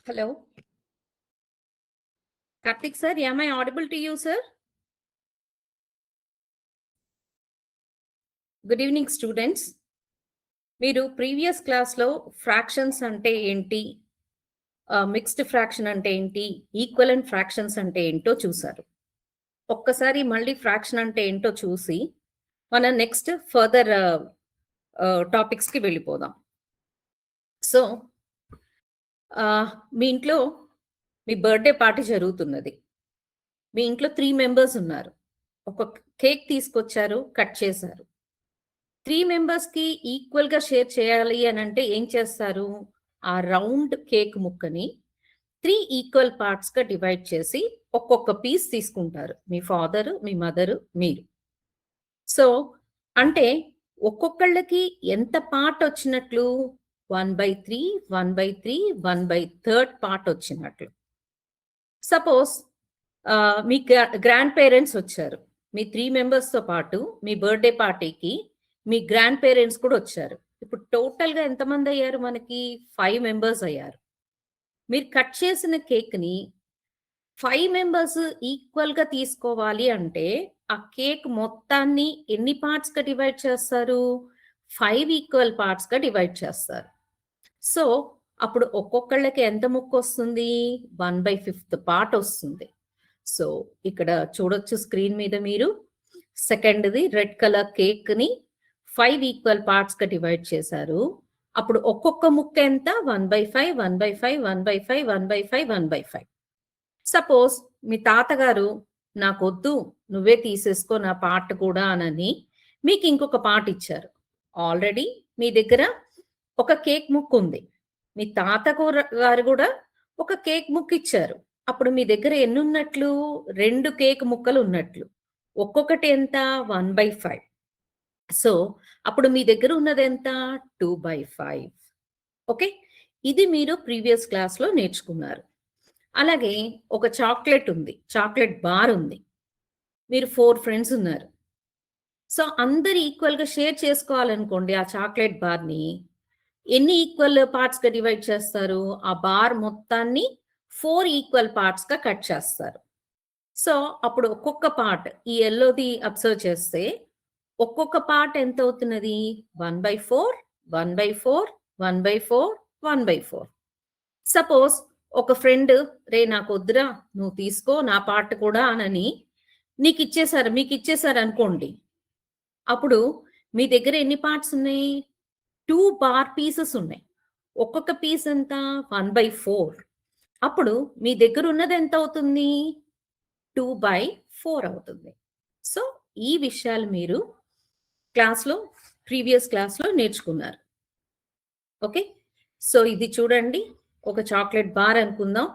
Hello. Karthik sir, am I audible to you, sir? Good evening, students. మీరు previous క్లాస్లో fractions అంటే ఏంటి, mixed fraction అంటే ఏంటి, ఈక్వలెంట్ ఫ్రాక్షన్స్ అంటే ఏంటో చూసారు. ఒక్కసారి మళ్ళీ ఫ్రాక్షన్ అంటే ఏంటో చూసి మనం నెక్స్ట్ ఫర్దర్ టాపిక్స్కి వెళ్ళిపోదాం. సో మీ ఇంట్లో మీ బర్త్డే పార్టీ జరుగుతున్నది. మీ ఇంట్లో 3 మెంబర్స్ ఉన్నారు. ఒక కేక్ తీసుకొచ్చారు, కట్ చేశారు. 3 మెంబర్స్కి ఈక్వల్గా షేర్ చేయాలి అని అంటే ఏం చేస్తారు? ఆ రౌండ్ కేక్ ముక్కని 3 ఈక్వల్ పార్ట్స్గా డివైడ్ చేసి ఒక్కొక్క పీస్ తీసుకుంటారు. మీ ఫాదరు, మీ మదరు, మీరు. సో అంటే ఒక్కొక్కళ్ళకి ఎంత పార్ట్ వచ్చినట్లు? 1/3, 1/3, 1/3 పార్ట్ వచ్చినట్లు. సపోజ్ మీ గ్రాండ్ పేరెంట్స్ వచ్చారు. మీ 3 మెంబర్స్తో పాటు మీ బర్త్డే పార్టీకి మీ గ్రాండ్ పేరెంట్స్ కూడా వచ్చారు. ఇప్పుడు టోటల్గా ఎంతమంది అయ్యారు? మనకి 5 మెంబర్స్ అయ్యారు. మీరు కట్ చేసిన కేక్ని 5 మెంబర్స్ ఈక్వల్గా తీసుకోవాలి అంటే ఆ కేక్ మొత్తాన్ని ఎన్ని పార్ట్స్గా డివైడ్ చేస్తారు? 5 ఈక్వల్ పార్ట్స్గా డివైడ్ చేస్తారు. సో అప్పుడు ఒక్కొక్కళ్ళకి ఎంత ముక్క వస్తుంది? 1/5 పార్ట్ వస్తుంది. సో ఇక్కడ చూడొచ్చు స్క్రీన్ మీద మీరు సెకండ్ది రెడ్ కలర్ కేక్ని 5 ఈక్వల్ పార్ట్స్గా డివైడ్ చేశారు. అప్పుడు ఒక్కొక్క ముక్క ఎంత? 1/5, 1/5, 1/5, 1/5, 1/5. సపోజ్ మీ తాతగారు నాకొద్దు, నువ్వే తీసేసుకో నా పార్ట్ కూడా అని మీకు ఇంకొక పార్ట్ ఇచ్చారు. ఆల్రెడీ మీ దగ్గర ఒక కేక్ ముక్క ఉంది. మీ తాతగారు కూడా ఒక కేక్ ముక్క ఇచ్చారు. అప్పుడు మీ దగ్గర ఎన్ని ఉన్నట్లు? 2 కేక్ ముక్కలు ఉన్నట్లు. ఒక్కొక్కటి ఎంత? 1/5. సో అప్పుడు మీ దగ్గర ఉన్నది ఎంత? 2/5. ఓకే, ఇది మీరు ప్రీవియస్ క్లాస్లో నేర్చుకున్నారు. అలాగే ఒక చాక్లెట్ ఉంది, చాక్లెట్ బార్ ఉంది. మీరు 4 ఫ్రెండ్స్ ఉన్నారు. సో అందరు ఈక్వల్గా షేర్ చేసుకోవాలనుకోండి ఆ చాక్లెట్ బార్ని. ఎన్ని ఈక్వల్ పార్ట్స్గా డివైడ్ చేస్తారు? ఆ బార్ మొత్తాన్ని 4 ఈక్వల్ పార్ట్స్గా కట్ చేస్తారు. సో అప్పుడు ఒక్కొక్క పార్ట్, ఈ ఎల్లోది అబ్జర్వ్ చేస్తే ఒక్కొక్క పార్ట్ ఎంత అవుతున్నది? 1/4, 1/4, 1/4, 1/4. సపోజ్ ఒక ఫ్రెండ్, రే నాకు వద్దురా, నువ్వు తీసుకో నా పార్ట్ కూడా అని మీకు ఇచ్చేసారు అనుకోండి. అప్పుడు మీ దగ్గర ఎన్ని పార్ట్స్ ఉన్నాయి? 2 బార్ పీసెస్ ఉన్నాయి. ఒక్కొక్క పీస్ ఎంత? 1/4. అప్పుడు మీ దగ్గర ఉన్నది ఎంత అవుతుంది? 2/4 అవుతుంది. సో ఈ విషయాలు మీరు ప్రీవియస్ క్లాస్లో నేర్చుకున్నారు. ఓకే, సో ఇది చూడండి, ఒక చాక్లెట్ బార్ అనుకుందాం.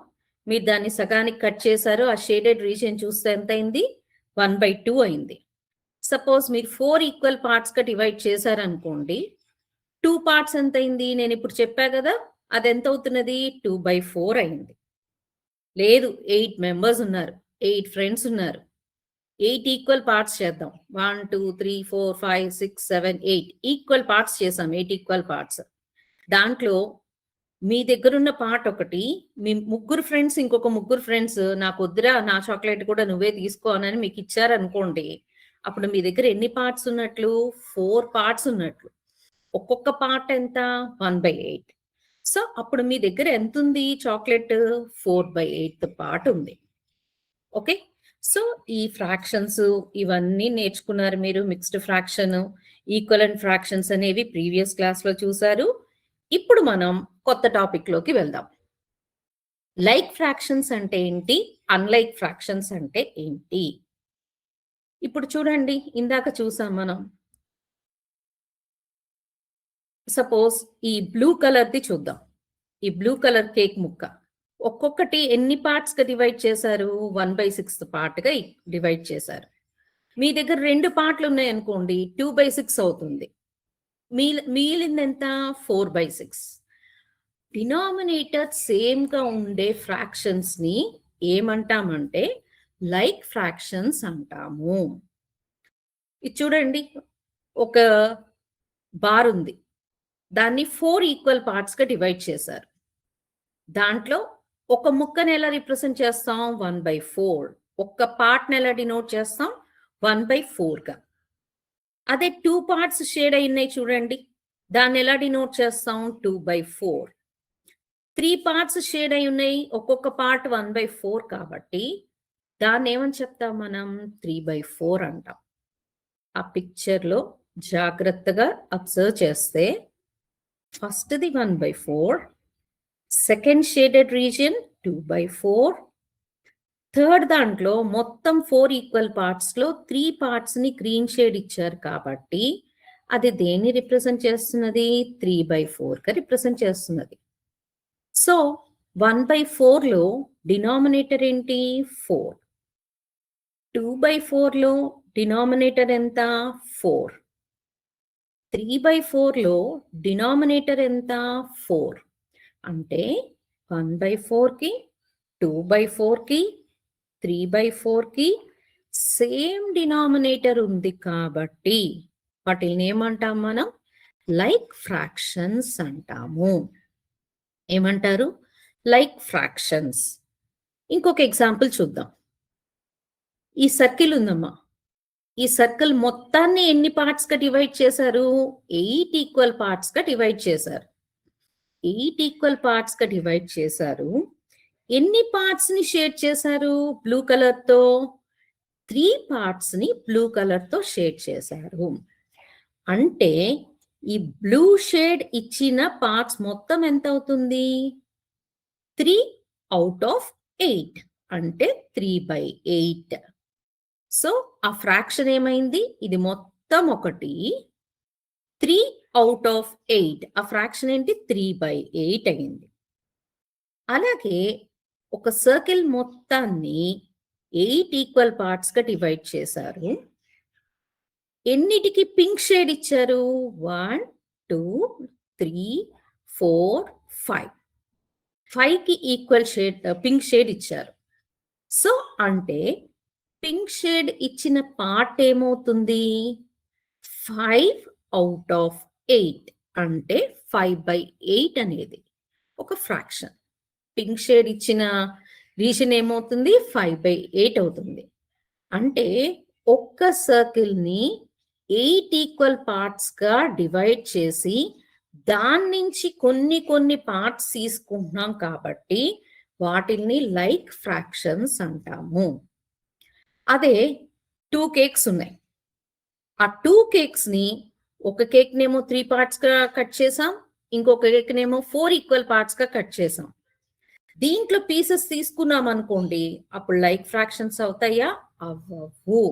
మీరు దాన్ని సగానికి కట్ చేశారు. ఆ షేడెడ్ రీజియన్ చూస్తే ఎంత అయింది? 1/2 అయింది. సపోజ్ మీరు 4 ఈక్వల్ పార్ట్స్గా డివైడ్ చేశారనుకోండి. 2 పార్ట్స్ ఎంత అయింది? నేను ఇప్పుడు చెప్పా కదా, అది ఎంత అవుతున్నది? 2/4 అయింది. లేదు, 8 మెంబర్స్ ఉన్నారు, 8 ఫ్రెండ్స్ ఉన్నారు. 8 ఈక్వల్ పార్ట్స్ చేద్దాం. 1, 2, 3, 4, 5, 6, 7, 8 ఈక్వల్ పార్ట్స్ చేసాం. 8 ఈక్వల్ పార్ట్స్. దాంట్లో మీ దగ్గరున్న పార్ట్ ఒకటి, మీ 3 ఫ్రెండ్స్, ఇంకొక 3 ఫ్రెండ్స్ నాకు వద్దురా నా చాక్లెట్ కూడా నువ్వే తీసుకో అని మీకు ఇచ్చారనుకోండి. అప్పుడు మీ దగ్గర ఎన్ని పార్ట్స్ ఉన్నట్లు? 4 పార్ట్స్ ఉన్నట్లు. ఒక్కొక్క పార్ట్ ఎంత? 1/8. సో అప్పుడు మీ దగ్గర ఎంత ఉంది? చాక్లెట్ 4/8 పార్ట్ ఉంది. ఓకే, సో ఈ ఫ్రాక్షన్స్ ఇవన్నీ నేర్చుకున్నారు మీరు. మిక్స్డ్ ఫ్రాక్షన్, ఈక్వలెంట్ ఫ్రాక్షన్స్ అనేవి ప్రీవియస్ క్లాస్లో చూసారు. ఇప్పుడు మనం కొత్త టాపిక్లోకి వెళ్దాం. లైక్ ఫ్రాక్షన్స్ అంటే ఏంటి, అన్లైక్ ఫ్రాక్షన్స్ అంటే ఏంటి? ఇప్పుడు చూడండి, ఇందాక చూసాం మనం. సపోజ్ ఈ బ్లూ కలర్ది చూద్దాం. ఈ బ్లూ కలర్ కేక్ ముక్క ఒక్కొక్కటి ఎన్ని పార్ట్స్గా డివైడ్ చేశారు? 1/6 పార్ట్గా డివైడ్ చేశారు. మీ దగ్గర 2 పార్ట్లు ఉన్నాయనుకోండి, 2/6 అవుతుంది. మిగిలింది ఎంత? 4/6. డినామినేటర్ సేమ్గా ఉండే ఫ్రాక్షన్స్ని ఏమంటామంటే లైక్ ఫ్రాక్షన్స్ అంటాము. ఇది చూడండి, ఒక బార్ ఉంది, దాన్ని 4 ఈక్వల్ పార్ట్స్గా డివైడ్ చేశారు. దాంట్లో ఒక ముక్కని ఎలా రిప్రజెంట్ చేస్తాం? 1/4. ఒక్క పార్ట్ని ఎలా డినోట్ చేస్తాం? 1/4గా. అదే 2 పార్ట్స్ షేడ్ అయి ఉన్నాయి చూడండి, దాన్ని ఎలా డినోట్ చేస్తాం? 2/4. 3 పార్ట్స్ షేడ్ అయి ఉన్నాయి, ఒక్కొక్క పార్ట్ 1/4 కాబట్టి దాన్ని ఏమని చెప్తాం మనం? 3/4 అంటాం. ఆ పిక్చర్లో జాగ్రత్తగా అబ్జర్వ్ చేస్తే ఫస్ట్ది 1/4, సెకండ్ షేడెడ్ రీజియన్ 2/4, థర్డ్ దాంట్లో మొత్తం 4 ఈక్వల్ పార్ట్స్లో 3 పార్ట్స్ని గ్రీన్ షేడ్ ఇచ్చారు కాబట్టి అది దేన్ని రిప్రజెంట్ చేస్తున్నది? 3/4గా రిప్రజెంట్ చేస్తున్నది. సో 1/4లో డినామినేటర్ ఏంటి? 4. 2/4లో డినామినేటర్ ఎంత? 4. 3/4లో డినామినేటర్ ఎంత? 4. అంటే 1/4కి 2/4కి 3/4కి సేమ్ డినామినేటర్ ఉంది కాబట్టి వాటిని ఏమంటాం మనం? లైక్ ఫ్రాక్షన్స్ అంటాము. ఏమంటారు? Like fractions. ఇంకొక ఎగ్జాంపుల్ చూద్దాం. ఈ సర్కిల్ ఉందమ్మా, ఈ సర్కిల్ మొత్తాన్ని ఎన్ని పార్ట్స్ గా డివైడ్ చేశారు? 8 ఈక్వల్ పార్ట్స్ గా డివైడ్ చేశారు. 8 ఈక్వల్ పార్ట్స్ గా డివైడ్ చేశారు. ఎన్ని పార్ట్స్ ని షేడ్ చేశారు బ్లూ కలర్ తో? 3 పార్ట్స్ ని బ్లూ కలర్ తో షేడ్ చేశారు. అంటే ఈ బ్లూ షేడ్ ఇచ్చిన పార్ట్స్ మొత్తం ఎంత అవుతుంది? 3 out of 8 అంటే 3/8. సో ఆ ఫ్రాక్షన్ ఏమైంది? ఇది మొత్తం ఒకటి, 3 out of 8. ఆ ఫ్రాక్షన్ ఏంటి? 3/8 అయింది. అలాగే ఒక సర్కిల్ మొత్తాన్ని 8 ఈక్వల్ పార్ట్స్ గా డివైడ్ చేశారు. ఎన్నిటికి పింక్ షేడ్ ఇచ్చారు? 1, 2, 3, 4, 5. 5కి ఈక్వల్ షేడ్ పింక్ షేడ్ ఇచ్చారు. సో అంటే పింక్ షేడ్ ఇచ్చిన పార్ట్ ఏమవుతుంది? 5 out of 8 అంటే 5/8 అనేది ఒక ఫ్రాక్షన్. పింక్ షేడ్ ఇచ్చిన రీజన్ ఏమవుతుంది? 5/8 అవుతుంది. అంటే ఒక్క సర్కిల్ ని 8 ఈక్వల్ పార్ట్స్ గా డివైడ్ చేసి దాని నుంచి కొన్ని పార్ట్స్ తీసుకుంటున్నాం కాబట్టి వాటిల్ని లైక్ ఫ్రాక్షన్స్ అంటాము. అదే 2 కేక్స్ ఉన్నాయి. ఆ 2 కేక్స్ ని ఒక కేక్ నేమో 3 పార్ట్స్ గా కట్ చేసాం, ఇంకొక కేక్ నేమో 4 ఈక్వల్ పార్ట్స్ గా కట్ చేసాం. దీంట్లో పీసెస్ తీసుకున్నాం అనుకోండి, అప్పుడు లైక్ ఫ్రాక్షన్స్ అవుతాయా? అవ్వవు.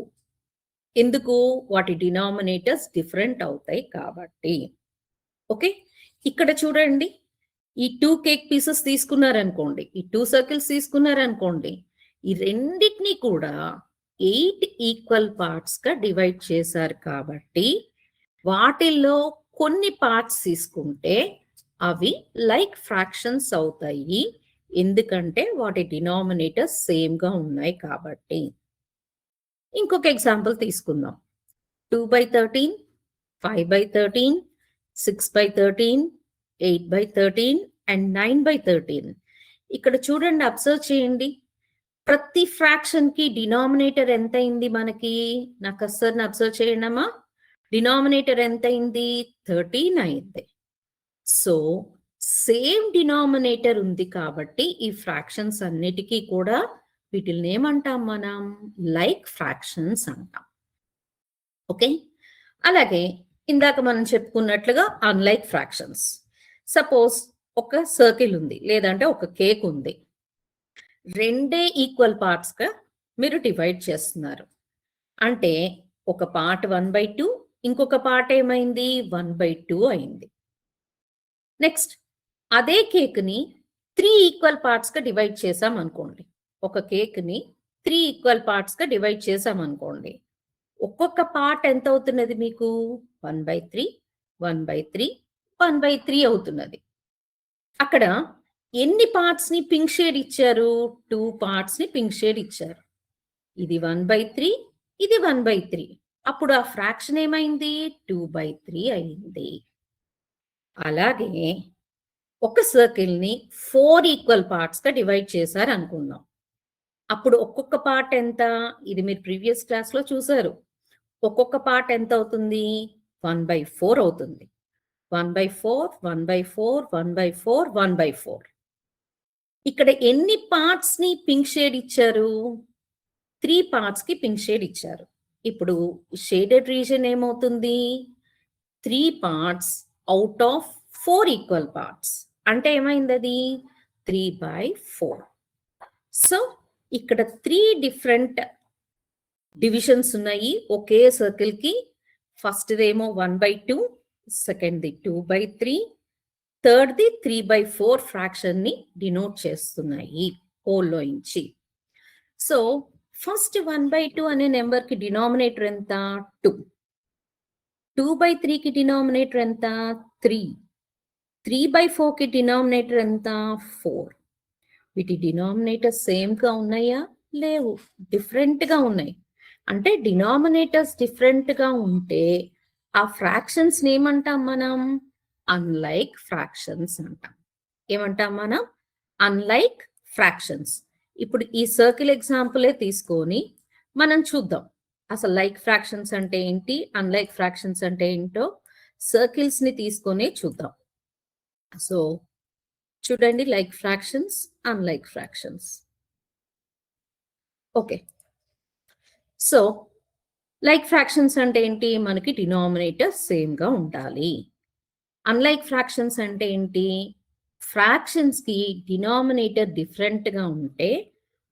ఎందుకు? వాటి డినామినేటర్స్ డిఫరెంట్ అవుతాయి కాబట్టి. ఓకే, ఇక్కడ చూడండి, ఈ 2 కేక్ పీసెస్ తీసుకున్నారనుకోండి, ఈ 2 సర్కిల్స్ తీసుకున్నారనుకోండి, ఈ రెండింటినీ కూడా 8 ఈక్వల్ పార్ట్స్ గా డివైడ్ చేశారు కాబట్టి వాటిల్లో కొన్ని పార్ట్స్ తీసుకుంటే అవి లైక్ ఫ్రాక్షన్స్ అవుతాయి. ఎందుకంటే వాటి డినామినేటర్స్ సేమ్ గా ఉన్నాయి కాబట్టి. ఇంకొక ఎగ్జాంపుల్ తీసుకుందాం. 2/13, 5/13, 6/13, 8/13 అండ్ 9/13. ఇక్కడ చూడండి, అబ్జర్వ్ చేయండి, ప్రతి ఫ్రాక్షన్ కి డినామినేటర్ ఎంత అయింది మనకి? నాకు అసలు అబ్జర్వ్ చేయండి అమ్మా. డినామినేటర్ ఎంత అయింది? 13 అయింది. సో సేమ్ డినామినేటర్ ఉంది కాబట్టి ఈ ఫ్రాక్షన్స్ అన్నిటికీ కూడా వీటిని ఏమంటాం మనం? లైక్ ఫ్రాక్షన్స్ అంటాం. ఓకే, అలాగే ఇందాక మనం చెప్పుకున్నట్లుగా అన్లైక్ ఫ్రాక్షన్స్. సపోజ్ ఒక సర్కిల్ ఉంది, లేదంటే ఒక కేక్ ఉంది. రెండే ఈక్వల్ పార్ట్స్ గా మీరు డివైడ్ చేస్తున్నారు. అంటే ఒక పార్ట్ 1/2, ఇంకొక పార్ట్ ఏమైంది? 1/2 అయింది. నెక్స్ట్ అదే కేక్ ని 3 ఈక్వల్ పార్ట్స్ గా డివైడ్ చేసాం అనుకోండి. ఒక కేక్ ని 3 ఈక్వల్ పార్ట్స్ గా డివైడ్ చేసాం అనుకోండి. ఒక్కొక్క పార్ట్ ఎంత అవుతున్నది మీకు? 1/3, 1/3, 1/3 అవుతున్నది. అక్కడ ఎన్ని పార్ట్స్ ని పింక్ షేడ్ ఇచ్చారు? 2 పార్ట్స్ ని పింక్ షేడ్ ఇచ్చారు. ఇది 1/3, ఇది 1/3. అప్పుడు ఆ ఫ్రాక్షన్ ఏమైంది? 2/3 అయింది. అలాగే ఒక సర్కిల్ని 4 ఈక్వల్ పార్ట్స్గా డివైడ్ చేశారు అనుకుందాం. అప్పుడు ఒక్కొక్క పార్ట్ ఎంత? ఇది మీరు ప్రీవియస్ క్లాస్లో చూసారు. ఒక్కొక్క పార్ట్ ఎంత అవుతుంది? 1/4 అవుతుంది. 1/4, 1/4, 1/4, 1/4. ఇక్కడ ఎన్ని పార్ట్స్ ని పింక్ షేడ్ ఇచ్చారు? 3 పార్ట్స్ కి పింక్ షేడ్ ఇచ్చారు. ఇప్పుడు షేడెడ్ రీజన్ ఏమవుతుంది? 3 parts out of 4 equal parts. అంటే ఏమైంది అది? 3/4. సో ఇక్కడ 3 డిఫరెంట్ డివిజన్స్ ఉన్నాయి ఒకే సర్కిల్ కి. ఫస్ట్ దేమో 1/2, సెకండ్ ది 2/3, థర్డ్ ది 3/4 ఫ్రాక్షన్ ని డినోట్ చేస్తున్నాయి హోల్లో ఇంచి. సో ఫస్ట్ 1/2 అనే నెంబర్ కి డినామినేటర్ ఎంత? 2. 2/3 కి డినామినేటర్ ఎంత? 3. 3/4 కి డినామినేటర్ ఎంత? 4. వీటి డినామినేటర్ సేమ్ గా ఉన్నాయా? లేవు, డిఫరెంట్ గా ఉన్నాయి. అంటే డినామినేటర్స్ డిఫరెంట్ గా ఉంటే ఆ ఫ్రాక్షన్స్ ఏమంటాం మనం? అన్లైక్ ఫ్రాక్షన్స్ అంటాం. ఏమంటాం మనం? Unlike fractions. ఇప్పుడు ఈ సర్కిల్ ఎగ్జాంపులే తీసుకొని మనం చూద్దాం అసలు లైక్ ఫ్రాక్షన్స్ అంటే ఏంటి, అన్లైక్ ఫ్రాక్షన్స్ అంటే ఏంటో సర్కిల్స్ ని తీసుకొని చూద్దాం. సో చూడండి, like fractions, unlike fractions. Okay, so like fractions అంటే ఏంటి? మనకి డినామినేటర్ సేమ్ గా ఉండాలి. అన్లైక్ ఫ్రాక్షన్స్ అంటే ఏంటి? ఫ్రాక్షన్స్ కి డినామినేటర్ డిఫరెంట్ గా ఉంటే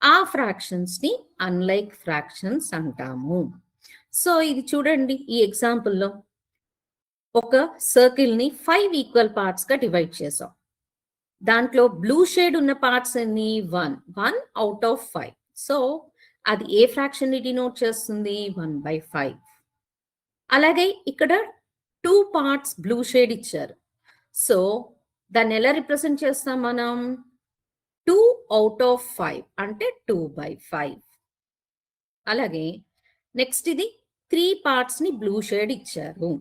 ఆ ఫ్రాక్షన్స్ ని అన్లైక్ ఫ్రాక్షన్స్ అంటాము. సో ఇది చూడండి, ఈ ఎగ్జాంపుల్లో ఒక సర్కిల్ ని 5 ఈక్వల్ పార్ట్స్ గా డివైడ్ చేసాం. దాంట్లో బ్లూ షేడ్ ఉన్న పార్ట్స్ అన్ని 1 అవుట్ ఆఫ్ 5. సో అది ఏ ఫ్రాక్షన్ ని డినోట్ చేస్తుంది? 1/5. అలాగే ఇక్కడ 2 పార్ట్స్ బ్లూ షేడ్ ఇచ్చారు. సో దాన్ని ఎలా రిప్రజెంట్ చేస్తాం మనం? 2 అవుట్ ఆఫ్ 5 అంటే 2/5. అలాగే నెక్స్ట్ ఇది 3 పార్ట్స్ ని బ్లూ షేడ్ ఇచ్చారు.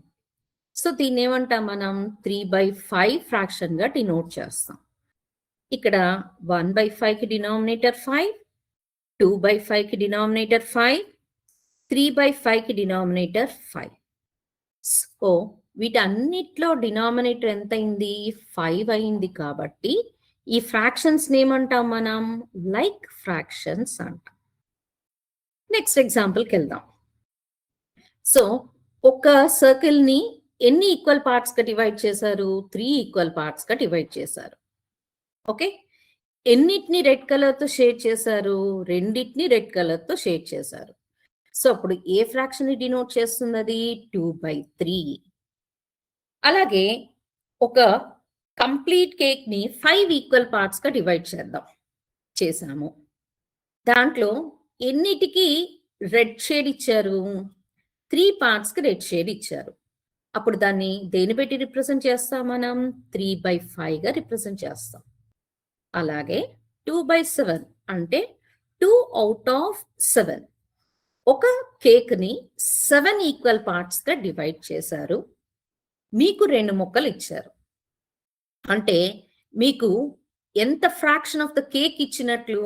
సో దీన్ని ఏమంటాం మనం? 3/5 ఫ్రాక్షన్ గా డినోట్ చేస్తాం. ఇక్కడ 1/5 కి డినామినేటర్ 5, 2/5 కి డినామినేటర్ 5, 3/5 కి డినామినేటర్ 5. సో వీటన్నిటిలో డినామినేటర్ ఎంత అయింది? 5 అయింది. కాబట్టి ఈ ఫ్రాక్షన్స్ ఏమంటాం మనం? లైక్ ఫ్రాక్షన్స్ అంటాం. నెక్స్ట్ ఎగ్జాంపుల్కి వెళ్దాం. సో ఒక సర్కిల్ ని ఎన్ని ఈక్వల్ పార్ట్స్ గా డివైడ్ చేశారు? 3 ఈక్వల్ పార్ట్స్ గా డివైడ్ చేశారు. ఓకే, ఎన్నిటిని రెడ్ కలర్ తో షేడ్ చేశారు? రెండిటిని రెడ్ కలర్ తో షేడ్ చేశారు. సో అప్పుడు ఏ ఫ్రాక్షన్ ని డినోట్ చేస్తుంది? అది 2/3. అలాగే ఒక కంప్లీట్ కేక్ ని 5 ఈక్వల్ పార్ట్స్ గా డివైడ్ చేసాము. దాంట్లో ఎన్నిటికి రెడ్ షేడ్ ఇచ్చారు? 3 పార్ట్స్ కి రెడ్ షేడ్ ఇచ్చారు. అప్పుడు దాన్ని దేని పెట్టి రిప్రజెంట్ చేస్తాం మనం? 3/5 గా రిప్రజెంట్ చేస్తాం. అలాగే 2/7 అంటే 2 అవుట్ ఆఫ్ 7. ఒక కేక్ ని 7 ఈక్వల్ పార్ట్స్ గా డివైడ్ చేశారు. మీకు 2 ముక్కలు ఇచ్చారు. అంటే మీకు ఎంత ఫ్రాక్షన్ ఆఫ్ ద కేక్ ఇచ్చినట్లు?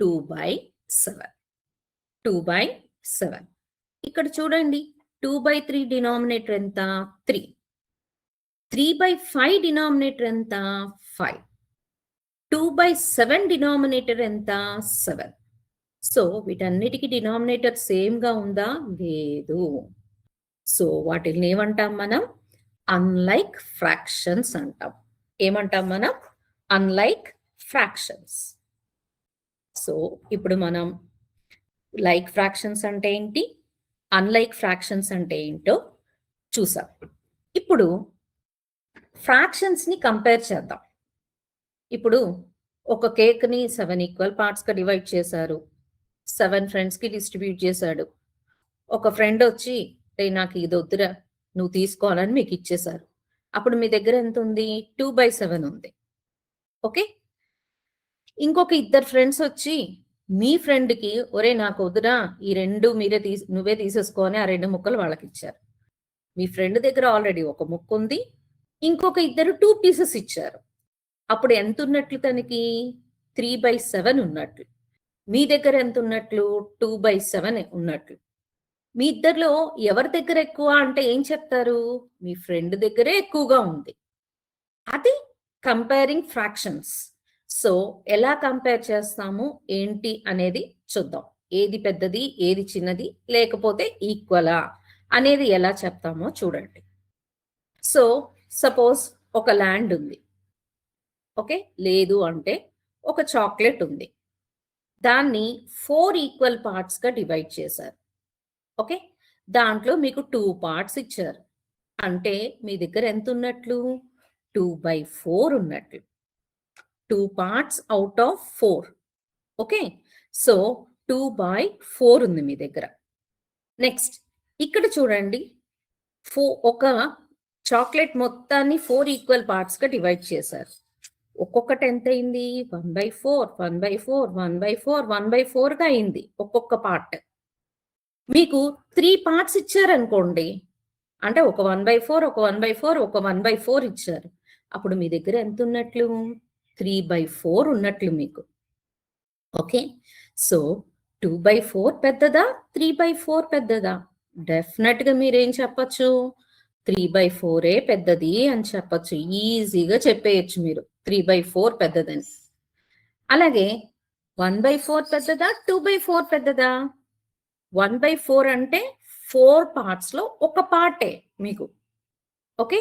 2/7. 2/7. ఇక్కడ చూడండి, 2/3 డినామినేటర్ ఎంత? 3. 3/5 డినామినేటర్ ఎంత? 5. 2/7 డినామినేటర్ ఎంత? 7. సో వీటన్నిటికీ డినామినేటర్ సేమ్ గా ఉందా? లేదు. సో వాటిని ఏమంటాం మనం? అన్లైక్ ఫ్రాక్షన్స్ అంటాం. ఏమంటాం మనం? Unlike fractions. సో ఇప్పుడు మనం లైక్ ఫ్రాక్షన్స్ అంటే ఏంటి, అన్లైక్ ఫ్రాక్షన్స్ అంటే ఏంటో చూసాం. ఇప్పుడు ఫ్రాక్షన్స్ ని కంపేర్ చేద్దాం. ఇప్పుడు ఒక కేక్ ని 7 ఈక్వల్ పార్ట్స్ గా డివైడ్ చేశారు. 7 ఫ్రెండ్స్ కి డిస్ట్రిబ్యూట్ చేశాడు. ఒక ఫ్రెండ్ వచ్చి నాకు ఇది వద్దురా, నువ్వు తీసుకోవాలని మీకు ఇచ్చేశారు. అప్పుడు మీ దగ్గర ఎంత ఉంది? 2/7 ఉంది. ఓకే, ఇంకొక 2 ఫ్రెండ్స్ వచ్చి మీ ఫ్రెండ్ కి ఒరే నాకు వద్దురా, ఈ 2 నువ్వే తీసేసుకో అని ఆ 2 ముక్కలు వాళ్ళకి ఇచ్చారు. మీ ఫ్రెండ్ దగ్గర ఆల్రెడీ ఒక ముక్క ఉంది, ఇంకొక 2 2 పీసెస్ ఇచ్చారు. అప్పుడు ఎంత ఉన్నట్లు తనకి 3/7 ఉన్నట్లు. మీ దగ్గర ఎంత ఉన్నట్లు 2/7 ఉన్నట్లు. మీ ఇద్దరిలో ఎవరి దగ్గర ఎక్కువ అంటే ఏం చెప్తారు? మీ ఫ్రెండ్ దగ్గరే ఎక్కువగా ఉంది. అది కంపేరింగ్ ఫ్రాక్షన్స్. సో ఎలా కంపేర్ చేస్తాము ఏంటి అనేది చూద్దాం. ఏది పెద్దది ఏది చిన్నది లేకపోతే ఈక్వలా అనేది ఎలా చెప్తామో చూడండి. సో సపోజ్ ఒక ల్యాండ్ ఉంది. ఓకే, లేదు అంటే ఒక చాక్లెట్ ఉంది. దాన్ని 4 ఈక్వల్ పార్ట్స్ గా డివైడ్ చేశారు. ఓకే, దాంట్లో మీకు 2 పార్ట్స్ ఇచ్చారు. అంటే మీ దగ్గర ఎంత ఉన్నట్లు 2/4 ఉన్నట్లు. 2 parts out of 4. Okay, so 2/4 ఉంది మీ దగ్గర. నెక్స్ట్ ఇక్కడ చూడండి, ఒక చాక్లెట్ మొత్తాన్ని 4 ఈక్వల్ పార్ట్స్ గా డివైడ్ చేశారు. ఒక్కొక్కటి ఎంత అయింది? 1/4, 1/4, 1/4, 1/4 గా అయింది ఒక్కొక్క పార్ట్. మీకు 3 పార్ట్స్ ఇచ్చారనుకోండి, అంటే ఒక 1/4, ఒక 1/4, ఒక 1/4 ఇచ్చారు. అప్పుడు మీ దగ్గర ఎంత ఉన్నట్లు? 3/4 ఉన్నట్లు మీకు. ఓకే, సో 2/4 పెద్దదా 3/4 పెద్దదా? డెఫినెట్ గా మీరేం చెప్పచ్చు? 3/4 పెద్దది అని చెప్పచ్చు. ఈజీగా చెప్పేయచ్చు మీరు 3/4 పెద్దదని. అలాగే 1/4 పెద్దదా 2/4 పెద్దదా? 1/4 అంటే 4 పార్ట్స్ లో ఒక పార్టే మీకు. ఓకే,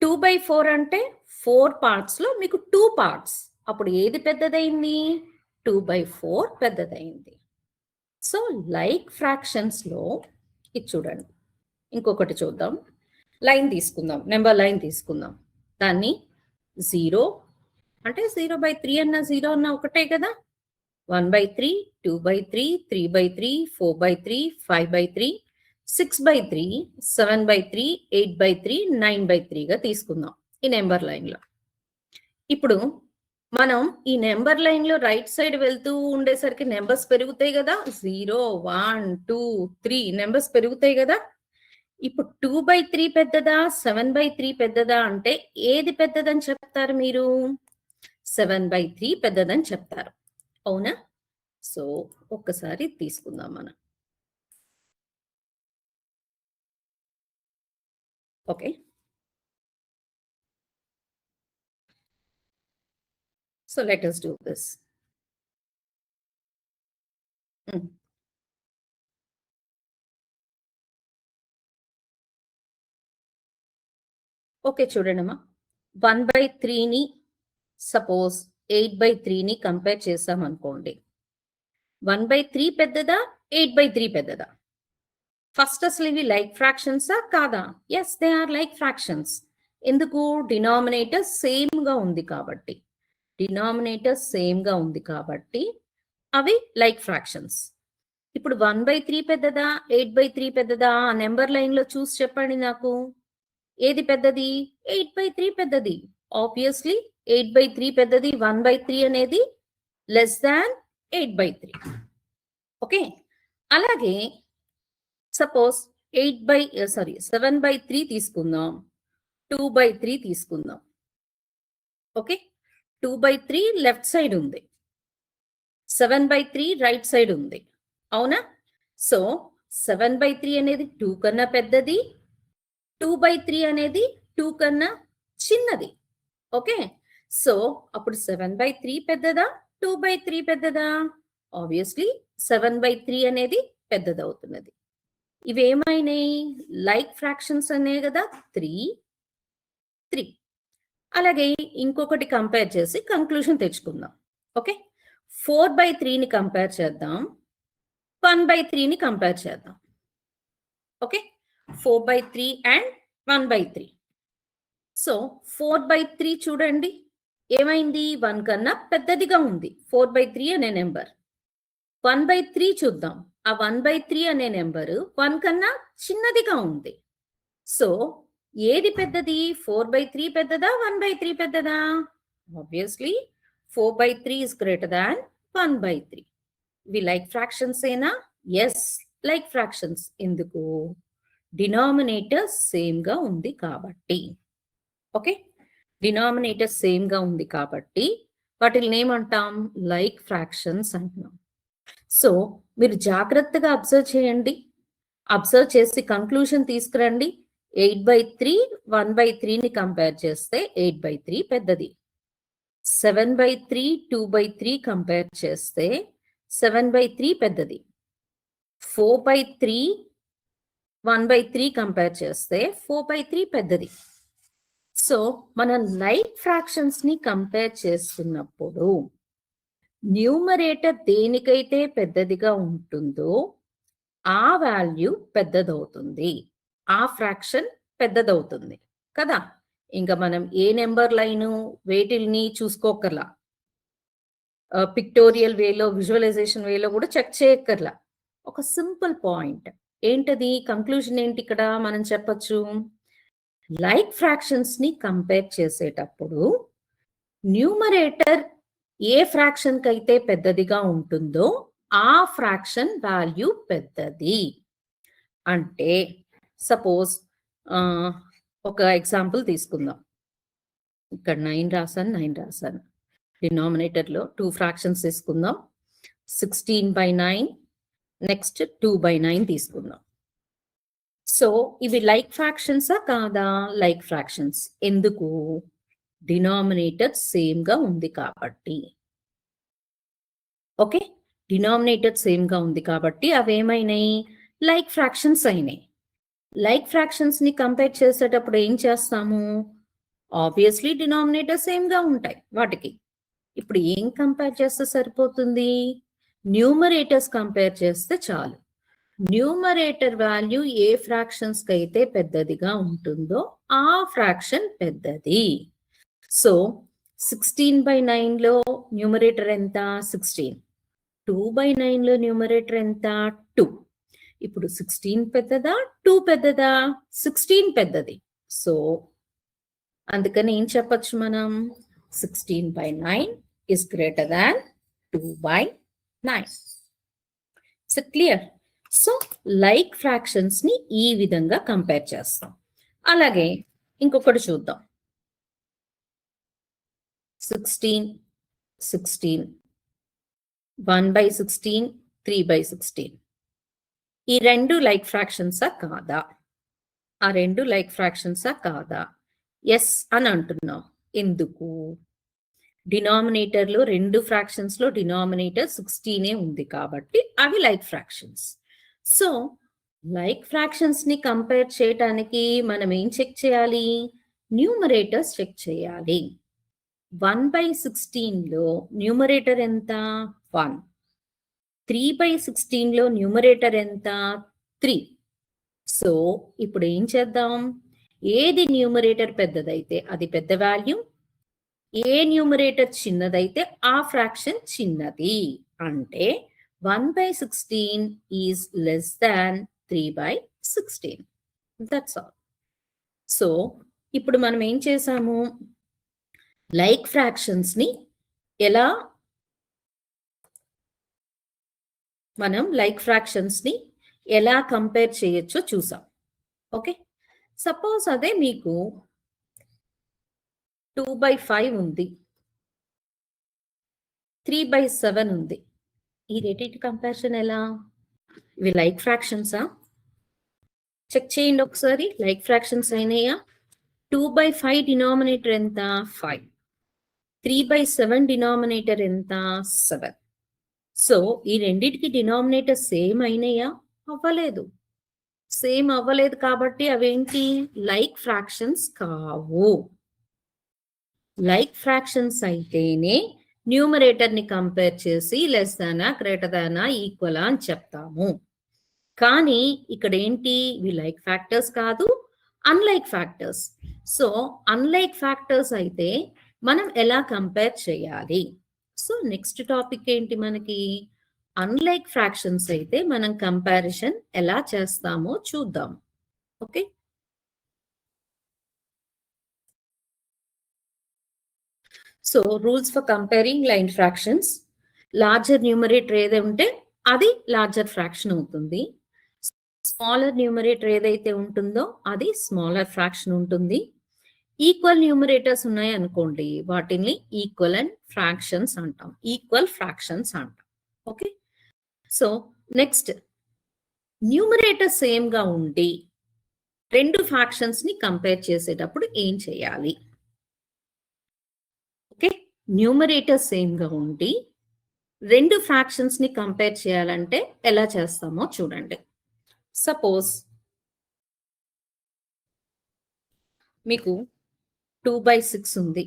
2/4 అంటే 4 పార్ట్స్ లో మీకు 2 పార్ట్స్. అప్పుడు ఏది పెద్దదైంది? 2/4 పెద్దదైంది. సో లైక్ ఫ్రాక్షన్స్ లో ఇది చూడండి. ఇంకొకటి చూద్దాం. లైన్ తీసుకుందాం, నెంబర్ లైన్ తీసుకుందాం. దాన్ని 0 అంటే 0/3 అన్న 0 అన్న ఒకటే కదా. 1/3, 2/3, 3/3, 4/3, 5/3, 6/3, 7/3, 8/3, 9/3గా తీసుకుందాం ఈ నెంబర్ లైన్లో. ఇప్పుడు మనం ఈ నెంబర్ లైన్లో రైట్ సైడ్ వెళ్తూ ఉండేసరికి నెంబర్స్ పెరుగుతాయి కదా. 0, 1, 2, 3 నెంబర్స్ పెరుగుతాయి కదా. ఇప్పుడు 2/3 పెద్దదా 7/3 పెద్దదా అంటే ఏది పెద్దదని చెప్తారు మీరు? 7/3 పెద్దదని చెప్తారు, అవునా? సో ఒక్కసారి తీసుకుందాం మనం. Okay, so let us do this. Okay, చూడండమ్మా. 1/3ని సపోజ్ 8/3ని కంపేర్ చేసాం అనుకోండి. 1/3 పెద్దదా 8/3 పెద్దదా? ఫస్ట్ అసలు ఇవి లైక్ ఫ్రాక్షన్సా కాదా? Yes, they are like fractions. ఎందుకు? డినామినేటర్ సేమ్ గా ఉంది కాబట్టి. డినామినేటర్ సేమ్ గా ఉంది కాబట్టి అవి లైక్ ఫ్రాక్షన్స్. ఇప్పుడు 1/3 పెద్దదా 8/3 పెద్దదా? ఆ నెంబర్ లైన్ లో చూసి చెప్పండి నాకు. ఏది పెద్దది? 8/3 పెద్దది. ఆబ్వియస్లీ 8/3 పెద్దది. 1/3 అనేది లెస్ దాన్ 8/3. ఓకే, అలాగే సపోజ్ 7/3 తీసుకుందాం, 2/3 తీసుకుందాం. ఓకే, 2/3 లెఫ్ట్ సైడ్ ఉంది, 7/3 రైట్ సైడ్ ఉంది, అవునా? సో 7/3 అనేది 2 కన్నా పెద్దది, 2/3 అనేది 2 కన్నా చిన్నది. ఓకే, సో అప్పుడు 7/3 పెద్దదా 2/3 పెద్దదా? ఆబ్వియస్లీ 7/3 అనేది పెద్దదవుతున్నది. ఇవేమైనాయి? లైక్ ఫ్రాక్షన్స్ అనే కదా, 3, 3. అలాగే ఇంకొకటి కంపేర్ చేసి కంక్లూషన్ తెచ్చుకుందాం. ఓకే, 4/3ని కంపేర్ చేద్దాం, 1/3ని కంపేర్ చేద్దాం. Okay, 4/3 and 1/3. సో 4/3 చూడండి ఏమైంది? 1 కన్నా పెద్దదిగా ఉంది 4/3 అనే నెంబర్. 1/3 చూద్దాం. ఆ 1/3 అనే నెంబరు 1 కన్నా చిన్నదిగా ఉంది. సో ఏది పెద్దది? 4/3 పెద్దదా 1/3 పెద్దదా? Obviously 4/3 is greater than 1/3. ఇవి లైక్ ఫ్రాక్షన్స్ ఏనా? Yes, like fractions. ఎందుకు? డినామినేటర్ సేమ్ గా ఉంది కాబట్టి. ఓకే, డినామినేటర్ సేమ్ గా ఉంది కాబట్టి వాటిని ఏమంటాం? లైక్ ఫ్రాక్షన్స్ అంటున్నాం. సో మీరు జాగ్రత్తగా అబ్జర్వ్ చేయండి. అబ్జర్వ్ చేసి కంక్లూషన్ తీసుకురండి. 8/3 1/3ని కంపేర్ చేస్తే 8/3 పెద్దది. 7/3 2/3 కంపేర్ చేస్తే 7/3 పెద్దది. 4/3 1/3 కంపేర్ చేస్తే 4/3 పెద్దది. సో మనం లైక్ ఫ్రాక్షన్స్ ని కంపేర్ చేస్తున్నప్పుడు న్యూమరేటర్ దేనికైతే పెద్దదిగా ఉంటుందో ఆ వాల్యూ పెద్దదవుతుంది, ఆ ఫ్రాక్షన్ పెద్దదవుతుంది కదా. ఇంకా మనం ఏ నెంబర్ లైను వేటిల్ని చూసుకోకర్లా, పిక్టోరియల్ వేలో విజువలైజేషన్ వేలో కూడా చెక్ చేయక్కర్లా. ఒక సింపుల్ పాయింట్ ఏంటది? కంక్లూజన్ ఏంటి ఇక్కడ మనం చెప్పొచ్చు? లైక్ ఫ్రాక్షన్స్ ని కంపేర్ చేసేటప్పుడు న్యూమరేటర్ ఏ ఫ్రాక్షన్ కైతే పెద్దదిగా ఉంటుందో ఆ ఫ్రాక్షన్ వాల్యూ పెద్దది. అంటే సపోజ్ ఒక ఎగ్జాంపుల్ తీసుకుందాం. ఇక్కడ 9 రాశాను. డినామినేటర్లో 2 ఫ్రాక్షన్స్ తీసుకుందాం. 16/9 నెక్స్ట్ 2/9 తీసుకుందాం. సో ఇవి లైక్ ఫ్రాక్షన్సా కాదా? Like fractions. ఎందుకు? డినామినేటర్ సేమ్ గా ఉంది కాబట్టి. ఓకే, డినామినేటర్ సేమ్ గా ఉంది కాబట్టి అవేమైనాయి? లైక్ ఫ్రాక్షన్స్ అయినాయి. లైక్ ఫ్రాక్షన్స్ ని కంపేర్ చేసేటప్పుడు ఏం చేస్తాము? ఆబ్వియస్లీ డినామినేటర్ సేమ్ గా ఉంటాయి వాటికి. ఇప్పుడు ఏం కంపేర్ చేస్తే సరిపోతుంది? న్యూమరేటర్స్ కంపేర్ చేస్తే చాలు. న్యూమరేటర్ వాల్యూ ఏ ఫ్రాక్షన్స్ కి అయితే పెద్దదిగా ఉంటుందో ఆ ఫ్రాక్షన్ పెద్దది. సో 16/9 లో న్యూమరేటర్ ఎంత? 16. 2/9 లో న్యూమరేటర్ ఎంత? 2. ఇప్పుడు 16 పెద్దదా 2 పెద్దదా? 16 పెద్దది. సో అందుకని ఏం చెప్పొచ్చు మనం? 16/9 is greater than 2/9. So clear. So like fractions ని ఈ విధంగా కంపేర్ చేస్తాం. అలాగే ఇంకొకటి చూద్దాం. 16 1/16 3/16 ఈ రెండు లైక్ ఫ్రాక్షన్సా కాదా? ఆ రెండు లైక్ ఫ్రాక్షన్సా కాదా? ఎస్ అని అంటున్నాం. ఎందుకు? డినామినేటర్లో రెండు ఫ్రాక్షన్స్ లో డినామినేటర్ 16 ఉంది కాబట్టి అవి like fractions. So like fractions ని కంపేర్ చేయడానికి మనం ఏం చెక్ చేయాలి? న్యూమరేటర్స్ చెక్ చేయాలి. 1/16 లో న్యూమరేటర్ ఎంత? 1. 3/16 లో న్యూమరేటర్ ఎంత? 3. సో ఇప్పుడు ఏం చేద్దాం? ఏది న్యూమరేటర్ పెద్దదైతే అది పెద్ద వాల్యూ, ఏ న్యూమరేటర్ చిన్నదైతే ఆ ఫ్రాక్షన్ చిన్నది. అంటే 1/16 is less than 3/16. That's all. So ఇప్పుడు మనం ఏం చేసాము? లైక్ ఫ్రాక్షన్స్ ని ఎలా కంపేర్ చేయొచ్చో చూసాం. ఓకే, సపోజ్ అదే మీకు 2/5 ఉంది, 3/7 ఉంది. ఈ రెండింటి కంపారిజన్ ఎలా? ఇవి లైక్ ఫ్రాక్షన్సా? చెక్ చేయండి ఒకసారి. లైక్ ఫ్రాక్షన్స్ అయినాయా? 2/5 డినామినేటర్ ఎంత? 5. 3/7 డినామినేటర్ ఎంత? 7. సో ఈ రెండింటికి డినామినేటర్ సేమ్ అయినాయా? అవ్వలేదు. సేమ్ అవ్వలేదు కాబట్టి అవేంటి? లైక్ ఫ్రాక్షన్స్ కావు. లైక్ ఫ్రాక్షన్స్ అయితేనే న్యూమరేటర్ ని కంపేర్ చేసి లెస్ దానా గ్రేటర్ దానా ఈక్వల్ అని చెప్తాము. కానీ ఇక్కడ ఏంటి? ఇవి లైక్ ఫ్యాక్టర్స్ కాదు, unlike factors. So unlike factors అయితే మనం ఎలా కంపేర్ చేయాలి? సో నెక్స్ట్ టాపిక్ ఏంటి మనకి? అన్లైక్ ఫ్రాక్షన్స్ అయితే మనం కంపారిజన్ ఎలా చేస్తామో చూద్దాం. Okay, so rules for comparing like fractions. Larger numerator ఏదైతే ఉంటే అది లార్జర్ ఫ్రాక్షన్ అవుతుంది. స్మాలర్ న్యూమరేటర్ ఏదైతే ఉంటుందో అది స్మాలర్ ఫ్రాక్షన్ ఉంటుంది. ఈక్వల్ న్యూమరేటర్స్ ఉన్నాయి అనుకోండి, వాటిని ఈక్వలెంట్ ఫ్రాక్షన్స్ అంటాం, ఈక్వల్ ఫ్రాక్షన్స్ అంటాం. Okay, so next numerator same గా ఉండి రెండు ఫ్రాక్షన్స్ ని కంపేర్ చేసేటప్పుడు ఏం చేయాలి? ఓకే, న్యూమరేటర్ సేమ్ గా ఉండి రెండు ఫ్రాక్షన్స్ ని కంపేర్ చేయాలంటే ఎలా చేస్తామో చూడండి. సపోజ్ మీకు 2/6 ఉంది,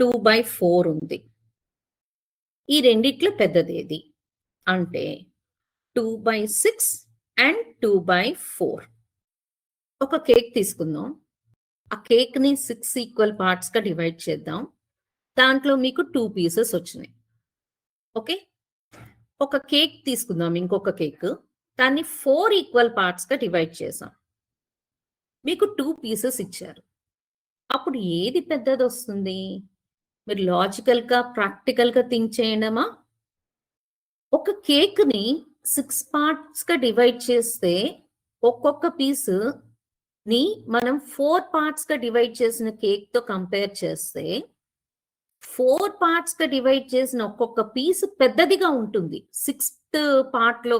2/4 ఉంది. ఈ రెండిట్లో పెద్దదేది అంటే 2/6 అండ్ 2/4. ఒక కేక్ తీసుకుందాం, ఆ కేక్ ని 6 ఈక్వల్ పార్ట్స్ గా డివైడ్ చేద్దాం. దాంట్లో మీకు 2 పీసెస్ వచ్చినాయి. ఓకే, ఒక కేక్ తీసుకుందాం, ఇంకొక కేక్, దాన్ని 4 ఈక్వల్ పార్ట్స్ గా డివైడ్ చేసాం. మీకు 2 పీసెస్ ఇచ్చారు. అప్పుడు ఏది పెద్దది వస్తుంది? మీరు లాజికల్ గా ప్రాక్టికల్ గా థింక్ చేయడమా? ఒక కేక్ ని 6 పార్ట్స్ గా డివైడ్ చేస్తే ఒక్కొక్క పీస్ ని మనం 4 పార్ట్స్ గా డివైడ్ చేసిన కేక్ తో కంపేర్ చేస్తే 4 పార్ట్స్ గా డివైడ్ చేసిన ఒక్కొక్క పీస్ పెద్దదిగా ఉంటుంది 6th పార్ట్ లో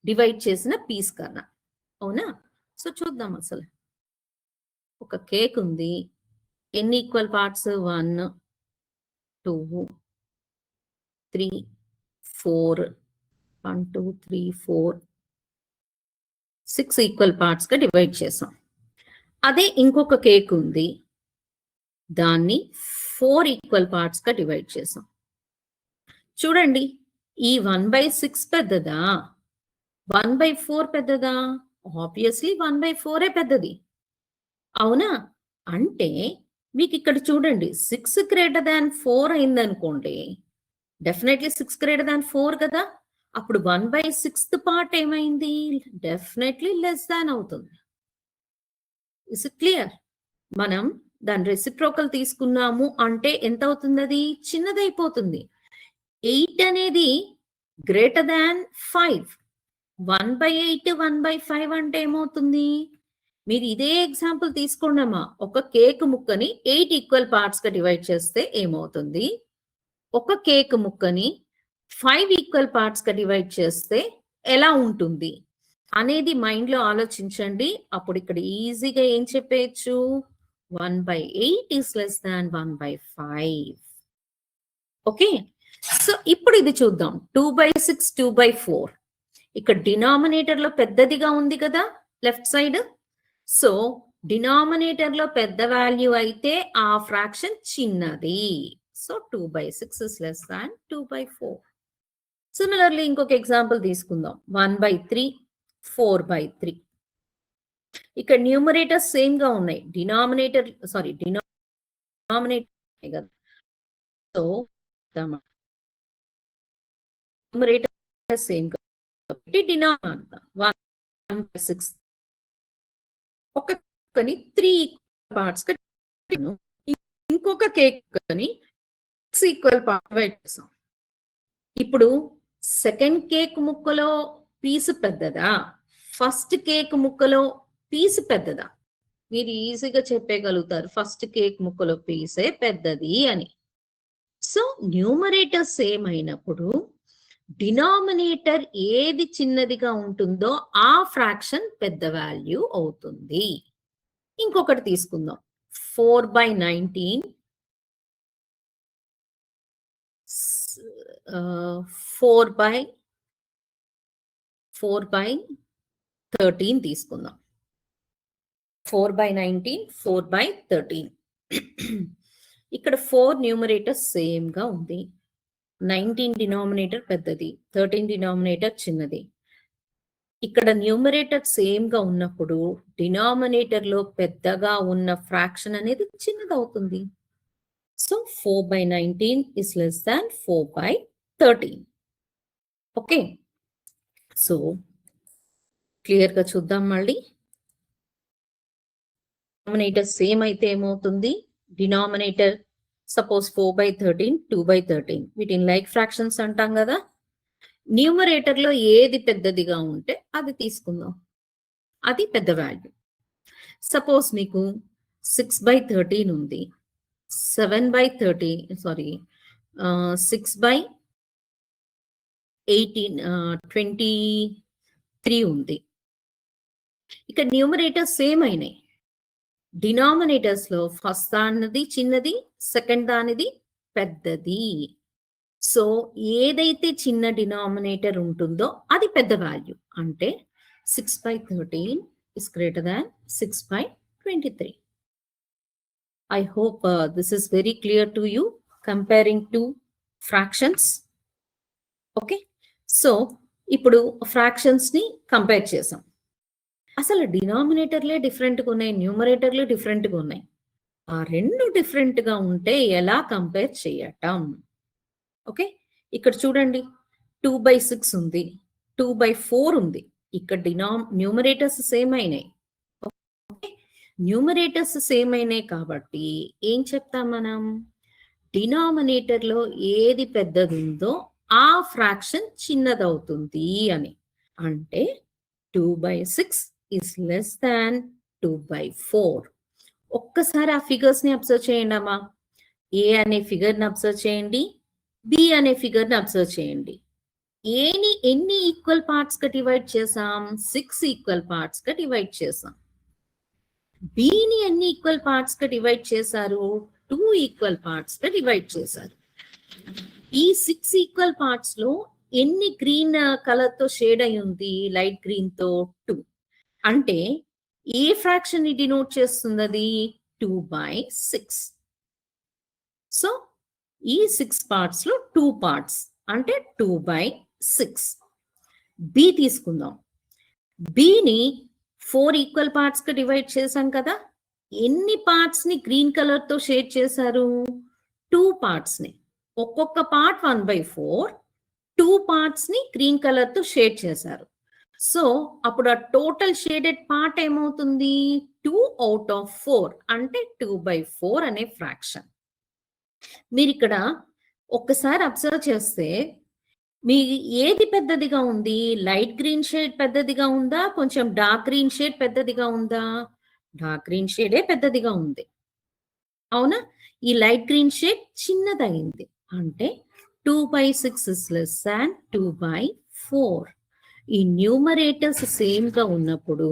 డివైడ్ చేసిన పీస్ కన్నా. అవునా? సో చూద్దాం. అసలు ఒక కేక్ ఉంది, ఎన్ని ఈక్వల్ పార్ట్స్? 1 2 3 4 1 2 3 4 6 ఈక్వల్ పార్ట్స్ గా డివైడ్ చేసాం. అదే ఇంకొక కేక్ ఉంది, దాన్ని 4 ఈక్వల్ పార్ట్స్ గా డివైడ్ చేసాం. చూడండి, ఈ 1/6 పెద్దదా 1/4 పెద్దదా? ఆబ్వియస్లీ 1/4 పెద్దది. అవునా? అంటే మీకు ఇక్కడ చూడండి, 6 గ్రేటర్ దాన్ 4 అయిందనుకోండి, డెఫినెట్లీ 6 గ్రేటర్ దాన్ 4 కదా. అప్పుడు 1/6 పార్ట్ ఏమైంది? డెఫినెట్లీ లెస్ దాన్ అవుతుంది. Is it clear? మనం దాని రెసిప్రోకల్ తీసుకున్నాము అంటే ఎంత అవుతుంది? అది చిన్నదైపోతుంది. 8 అనేది గ్రేటర్ దాన్ 5. 1/8 1/5 అంటే ఏమవుతుంది? మీరు ఇదే ఎగ్జాంపుల్ తీసుకోండమ్మా. ఒక కేక్ ముక్కని 8 ఈక్వల్ పార్ట్స్ గా డివైడ్ చేస్తే ఏమవుతుంది? ఒక కేక్ ముక్కని 5 ఈక్వల్ పార్ట్స్ గా డివైడ్ చేస్తే ఎలా ఉంటుంది అనేది మైండ్ లో ఆలోచించండి. అప్పుడు ఇక్కడ ఈజీగా ఏం చెప్పేయచ్చు? 1/8 is less than 1/5. Okay, so ఇప్పుడు ఇది చూద్దాం. 2/6 2/4. ఇక్కడ డినామినేటర్ లో పెద్దదిగా ఉంది కదా లెఫ్ట్ సైడ్. సో డినామినేటర్ లో పెద్ద వాల్యూ అయితే ఆ ఫ్రాక్షన్ చిన్నది. So 2/6 is less than 2/4. Similarly ఇంకొక ఎగ్జాంపుల్ తీసుకుందాం. 1/3 4/3. ఇక్కడ న్యూమరేటర్ సేమ్ గా ఉన్నాయి, డినామినేటర్ కదా. సో న్యూమరేటర్ సేమ్ కాబట్టి డినామినేటర్ 1/6 ఒక కేక్ 3 పార్ట్స్ గా, ఇంకొక కేక్ ని 6 ఈక్వల్ పార్ట్స్ డివైడ్ చేసాం. ఇప్పుడు సెకండ్ కేక్ ముక్కలో పీస్ పెద్దదా, ఫస్ట్ కేక్ ముక్కలో పీస్ పెద్దదా? మీరు ఈజీగా చెప్పగలుగుతారు ఫస్ట్ కేక్ ముక్కలో పీసే పెద్దది అని. సో న్యూమరేటర్ సేమ్ అయినప్పుడు డినామినేటర్ ఏది చిన్నదిగా ఉంటుందో ఆ ఫ్రాక్షన్ పెద్ద వాల్యూ అవుతుంది. ఇంకొకటి తీసుకుందాం. 4/19 4/13 తీసుకుందాం. 4/19 4/13. ఇక్కడ 4 న్యూమరేటర్ సేమ్ గా ఉంది. 19 డినామినేటర్ పెద్దది, 13 డినామినేటర్ చిన్నది. ఇక్కడ న్యూమరేటర్ సేమ్ గా ఉన్నప్పుడు డినామినేటర్ లో పెద్దగా ఉన్న ఫ్రాక్షన్ అనేది చిన్నదవుతుంది. So 4/19 is less than 4/13. Okay, so clear గా చూద్దాం మళ్ళీ. డినామినేటర్ సేమ్ అయితే ఏమవుతుంది? డినామినేటర్ సపోజ్ 4/13 2/13, వీటిని లైక్ ఫ్రాక్షన్స్ అంటాం కదా. న్యూమరేటర్ లో ఏది పెద్దదిగా ఉంటే అది తీసుకుందాం, అది పెద్ద వాల్యూ. సపోజ్ మీకు 6/13 ఉంది, 7/30 సారీ 6/18 23 ఉంది. ఇక్కడ న్యూమరేటర్స్ సేమ్ అయినాయి. డినామినేటర్స్ లో ఫస్ట్ దానిది చిన్నది, సెకండ్ దానిది పెద్దది. సో ఏదైతే చిన్న డినామినేటర్ ఉంటుందో అది పెద్ద వాల్యూ. అంటే 6/13 is greater than 6/23. I hope this is very clear to you comparing two fractions. Okay. So ఇప్పుడు ఫ్రాక్షన్స్ ని కంపేర్ చేసాం. అసలు డినామినేటర్లే డిఫరెంట్గా ఉన్నాయి, న్యూమరేటర్లే డిఫరెంట్గా ఉన్నాయి. ఆ రెండు డిఫరెంట్గా ఉంటే ఎలా కంపేర్ చేయటం? ఓకే, ఇక్కడ చూడండి 2/6 ఉంది, 2/4 ఉంది. ఇక్కడ న్యూమరేటర్స్ సేమ్ అయినాయి. న్యూమరేటర్స్ సేమ్ అయినాయి కాబట్టి ఏం చెప్తాం మనం? డినామినేటర్ లో ఏది పెద్దది ఉందో ఆ ఫ్రాక్షన్ చిన్నదవుతుంది అని. అంటే 2/6 is less than 2/4. ఒక్కసారి ఆ ఫిగర్స్ ని అబ్జర్వ్ చేయండి అమ్మా. ఏ అనే ఫిగర్ ని అబ్జర్వ్ చేయండి, బి అనే ఫిగర్ ని అబ్జర్వ్ చేయండి. ఏని ఎన్ని ఈక్వల్ పార్ట్స్ గా డివైడ్ చేసాం? 6 ఈక్వల్ పార్ట్స్ గా డివైడ్ చేసాం. బిని ఎన్ని ఈక్వల్ పార్ట్స్ గా డివైడ్ చేశారు? 2 ఈక్వల్ పార్ట్స్ గా డివైడ్ చేశారు. ఈ 6 ఈక్వల్ పార్ట్స్ లో ఎన్ని గ్రీన్ కలర్ తో షేడ్ అయి ఉంది? లైట్ గ్రీన్ తో 2. అంటే ఏ ఫ్రాక్షన్ ని డినోట్ చేస్తుంది? అది 2/6. సో ఈ 6 పార్ట్స్ లో 2 పార్ట్స్ అంటే 2/6. బి తీసుకుందాం. బిని 4 ఈక్వల్ పార్ట్స్ గా డివైడ్ చేశాం కదా. ఎన్ని పార్ట్స్ ని గ్రీన్ కలర్ తో షేడ్ చేశారు? 2 పార్ట్స్ ని. ఒక్కొక్క పార్ట్ 1/4, 2 పార్ట్స్ ని గ్రీన్ కలర్ తో షేడ్ చేశారు. సో అప్పుడు ఆ టోటల్ షేడెడ్ పార్ట్ ఏమవుతుంది? 2/4 అంటే 2/4 అనే ఫ్రాక్షన్. మీరు ఇక్కడ ఒక్కసారి అబ్జర్వ్ చేస్తే మీ ఏది పెద్దదిగా ఉంది? లైట్ గ్రీన్ షేడ్ పెద్దదిగా ఉందా, కొంచెం డార్క్ గ్రీన్ షేడ్ పెద్దదిగా ఉందా? డార్క్ గ్రీన్ షేడే పెద్దదిగా ఉంది, అవునా? ఈ లైట్ గ్రీన్ షేడ్ చిన్నదైంది. అంటే 2/6 is less than 2/4. ఈ న్యూమరేటర్స్ సేమ్ గా ఉన్నప్పుడు